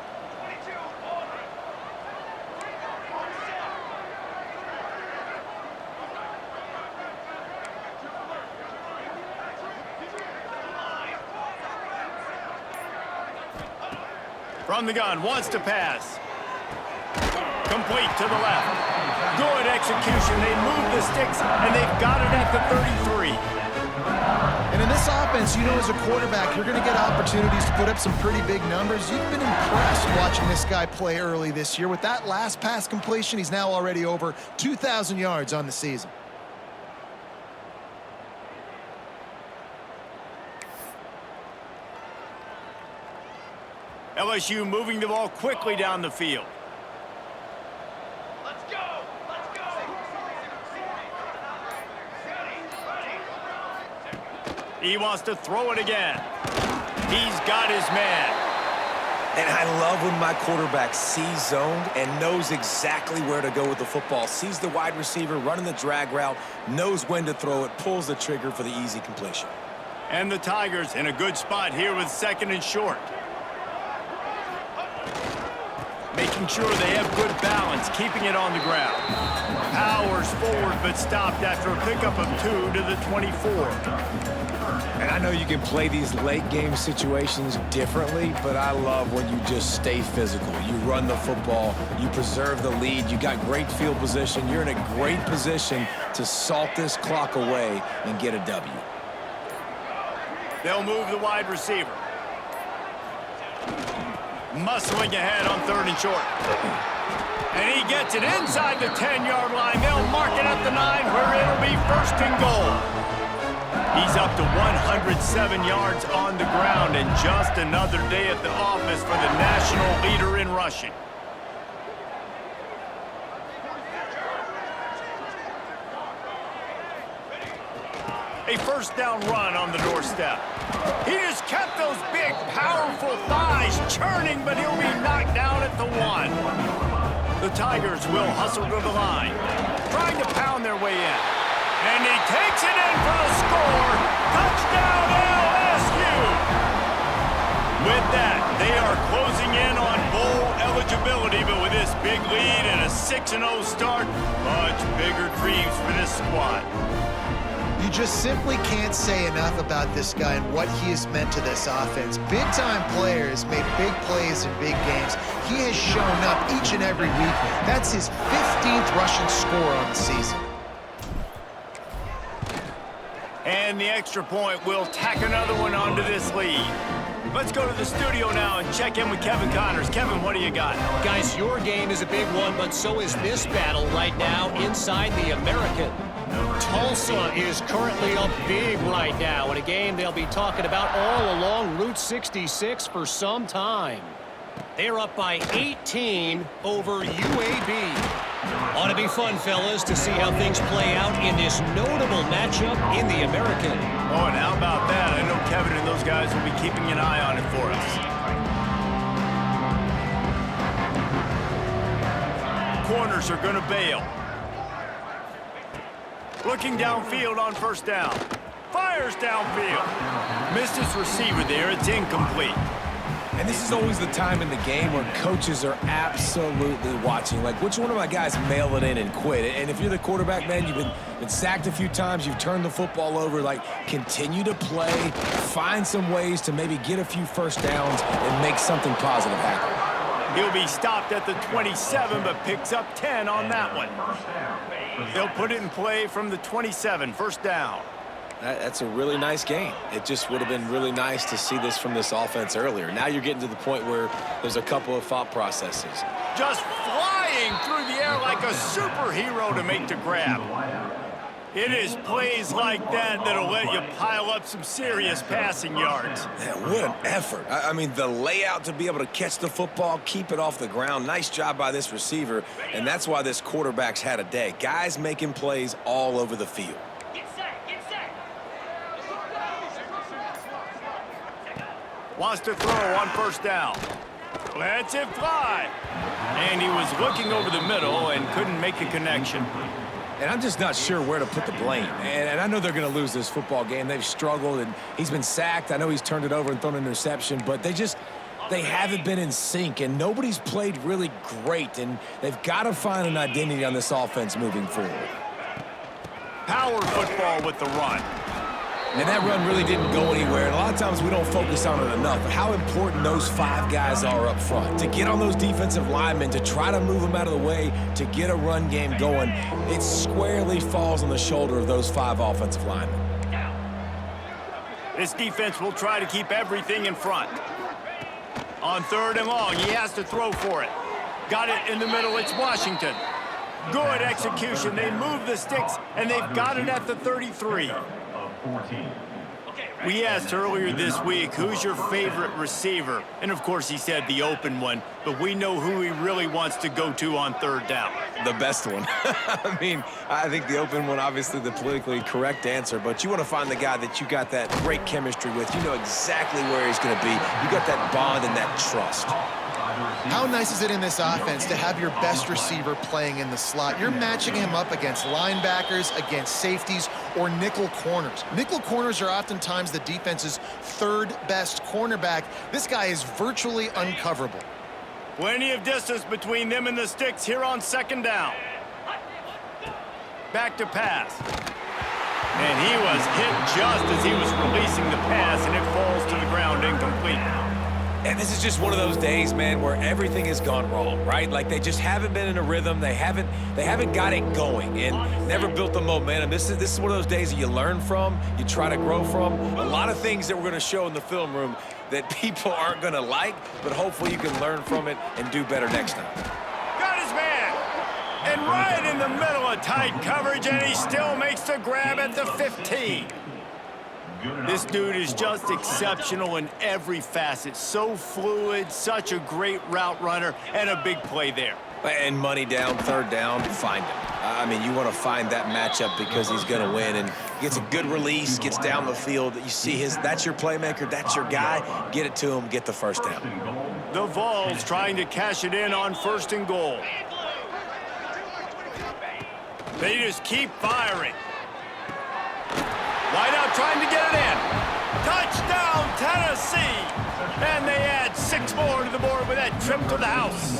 From the gun, wants to pass. Complete to the left. Good execution. They move the sticks, and they've got it at the 33. And in this offense, you know, as a quarterback, you're going to get opportunities to put up some pretty big numbers. You've been impressed watching this guy play early this year. With that last pass completion, he's now already over 2,000 yards on the season. LSU moving the ball quickly down the field. Let's go! Let's go! He wants to throw it again. He's got his man. And I love when my quarterback sees zoned and knows exactly where to go with the football. Sees the wide receiver running the drag route, knows when to throw it, pulls the trigger for the easy completion. And the Tigers in a good spot here with 2nd and short. Making sure they have good balance, keeping it on the ground. Powers forward, but stopped after a pickup of 2 to the 24. And I know you can play these late game situations differently, but I love when you just stay physical. You run the football, you preserve the lead, you got great field position, you're in a great position to salt this clock away and get a W. They'll move the wide receiver. Muscling ahead on 3rd and short. And he gets it inside the 10-yard line. They'll mark it at the 9 where it'll be 1st and goal. He's up to 107 yards on the ground, and just another day at the office for the national leader in rushing. A 1st down run on the doorstep. He just kept those big, powerful thighs churning, but he'll be knocked down at the 1. The Tigers will hustle to the line, trying to pound their way in. And he takes it in for the score. Touchdown, LSU! With that, they are closing in on bowl eligibility, but with this big lead and a 6-0 start, much bigger dreams for this squad. You just simply can't say enough about this guy and what he has meant to this offense. Big-time player has made big plays in big games. He has shown up each and every week. That's his 15th rushing score on the season. And the extra point will tack another one onto this lead. Let's go to the studio now and check in with Kevin Connors. Kevin, what do you got? Guys, your game is a big one, but so is this battle right now inside the American. Tulsa is currently up big right now in a game they'll be talking about all along Route 66 for some time. They're up by 18 over UAB. Ought to be fun, fellas, to see how things play out in this notable matchup in the American. Oh, and how about that? I know Kevin and those guys will be keeping an eye on it for us. Corners are going to bail. Looking downfield on 1st down. Fires downfield. Missed his receiver there. It's incomplete. And this is always the time in the game where coaches are absolutely watching. Like, which one of my guys mail it in and quit? And if you're the quarterback, man, you've been sacked a few times, you've turned the football over, like, continue to play, find some ways to maybe get a few 1st downs and make something positive happen. He'll be stopped at the 27, but picks up 10 on that one. They'll put it in play from the 27, 1st down. That's a really nice game. It just would have been really nice to see this from this offense earlier. Now you're getting to the point where there's a couple of thought processes. Just flying through the air like a superhero to make the grab. It is plays like that that'll let you pile up some serious passing yards. Man, what an effort. I mean, the layout to be able to catch the football, keep it off the ground. Nice job by this receiver, and that's why this quarterback's had a day. Guys making plays all over the field. Wants to throw on 1st down. Lets it fly. And he was looking over the middle and couldn't make a connection. And I'm just not sure where to put the blame. And I know they're going to lose this football game. They've struggled, and he's been sacked. I know he's turned it over and thrown an interception, but they haven't been in sync, and nobody's played really great, and they've got to find an identity on this offense moving forward. Power football with the run. And that run really didn't go anywhere, and a lot of times we don't focus on it enough. But how important those 5 guys are up front. To get on those defensive linemen, to try to move them out of the way, to get a run game going, it squarely falls on the shoulder of those 5 offensive linemen. This defense will try to keep everything in front. On 3rd and long, he has to throw for it. Got it in the middle, it's Washington. Good execution, they move the sticks, and they've got it at the 33. We asked earlier this week, who's your favorite receiver? And of course he said the open one, but we know who he really wants to go to on 3rd down. The best one. I mean, I think the open one, obviously the politically correct answer, but you want to find the guy that you got that great chemistry with. You know exactly where he's going to be. You got that bond and that trust. How nice is it in this offense to have your best receiver playing in the slot? You're matching him up against linebackers, against safeties, or nickel corners. Nickel corners are oftentimes the defense's 3rd best cornerback. This guy is virtually uncoverable. Plenty of distance between them and the sticks here on 2nd down. Back to pass. And he was hit just as he was releasing the pass, and it falls to the ground incomplete. And this is just one of those days, man, where everything has gone wrong, right? Like they just haven't been in a rhythm. They haven't got it going and never built the momentum. This is one of those days that you learn from, you try to grow from. A lot of things that we're going to show in the film room that people aren't going to like, but hopefully you can learn from it and do better next time. Got his man. And right in the middle of tight coverage, and he still makes the grab at the 15. This dude is just exceptional in every facet. So fluid, such a great route runner, and a big play there. And money down, 3rd down, find him. I mean, you want to find that matchup because he's going to win, and gets a good release, gets down the field. You see that's your playmaker, that's your guy. Get it to him, get the 1st down. The Vols trying to cash it in on 1st and goal. They just keep firing. Wide out trying to get it in. Touchdown, Tennessee! And they add 6 more to the board with that trip to the house.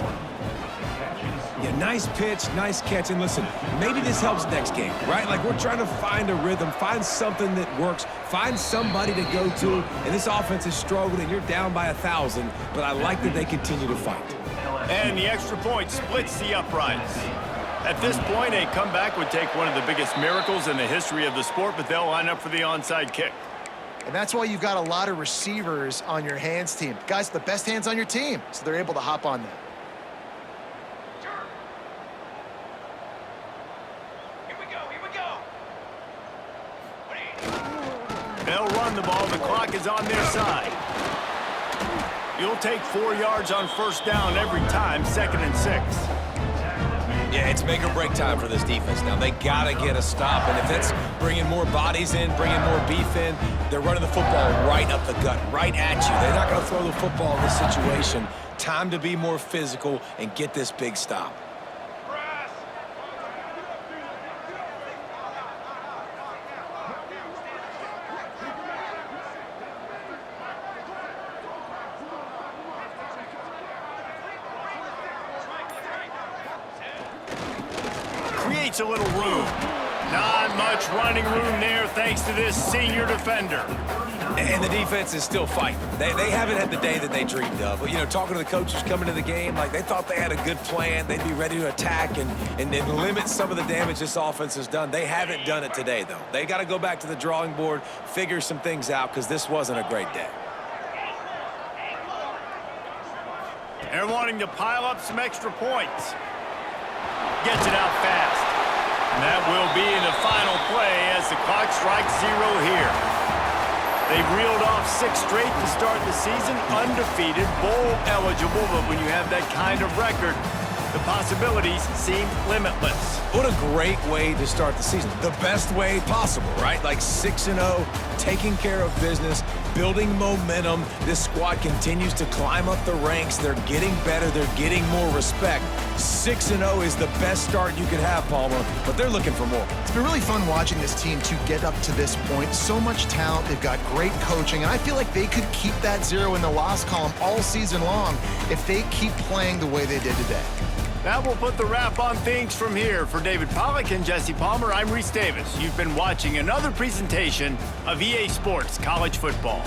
Yeah, nice pitch, nice catch. And listen, maybe this helps next game, right? Like we're trying to find a rhythm, find something that works, find somebody to go to. And this offense is struggling, and you're down by 1,000, but I like that they continue to fight. And the extra point splits the uprights. At this point, a comeback would take one of the biggest miracles in the history of the sport, but they'll line up for the onside kick. And that's why you've got a lot of receivers on your hands team. Guys, the best hands on your team, so they're able to hop on them. They'll run the ball. The clock is on their side. You'll take 4 yards on 1st down every time, 2nd and 6. Yeah, it's make or break time for this defense. Now, they got to get a stop, and if that's bringing more bodies in, bringing more beef in, they're running the football right up the gut, right at you. They're not going to throw the football in this situation. Time to be more physical and get this big stop. Creates a little room. Not much running room there thanks to this senior defender. And the defense is still fighting. They haven't had the day that they dreamed of. But, you know, talking to the coaches coming to the game, like they thought they had a good plan. They'd be ready to attack and limit some of the damage this offense has done. They haven't done it today, though. They got to go back to the drawing board, figure some things out, because this wasn't a great day. They're wanting to pile up some extra points. Gets it out fast. And that will be the final play as the clock strikes 0 here. They've reeled off 6 straight to start the season, undefeated, bowl eligible, but when you have that kind of record, the possibilities seem limitless. What a great way to start the season. The best way possible, right? Like 6-0, taking care of business. building momentum. This squad continues to climb up the ranks. They're getting better. They're getting more respect. 6-0 is the best start you could have, Palmer, but they're looking for more. It's been really fun watching this team to get up to this point. So much talent. They've got great coaching, and I feel like they could keep that 0 in the loss column all season long if they keep playing the way they did today. That will put the wrap on things from here. For David Pollack and Jesse Palmer, I'm Reese Davis. You've been watching another presentation of EA Sports College Football.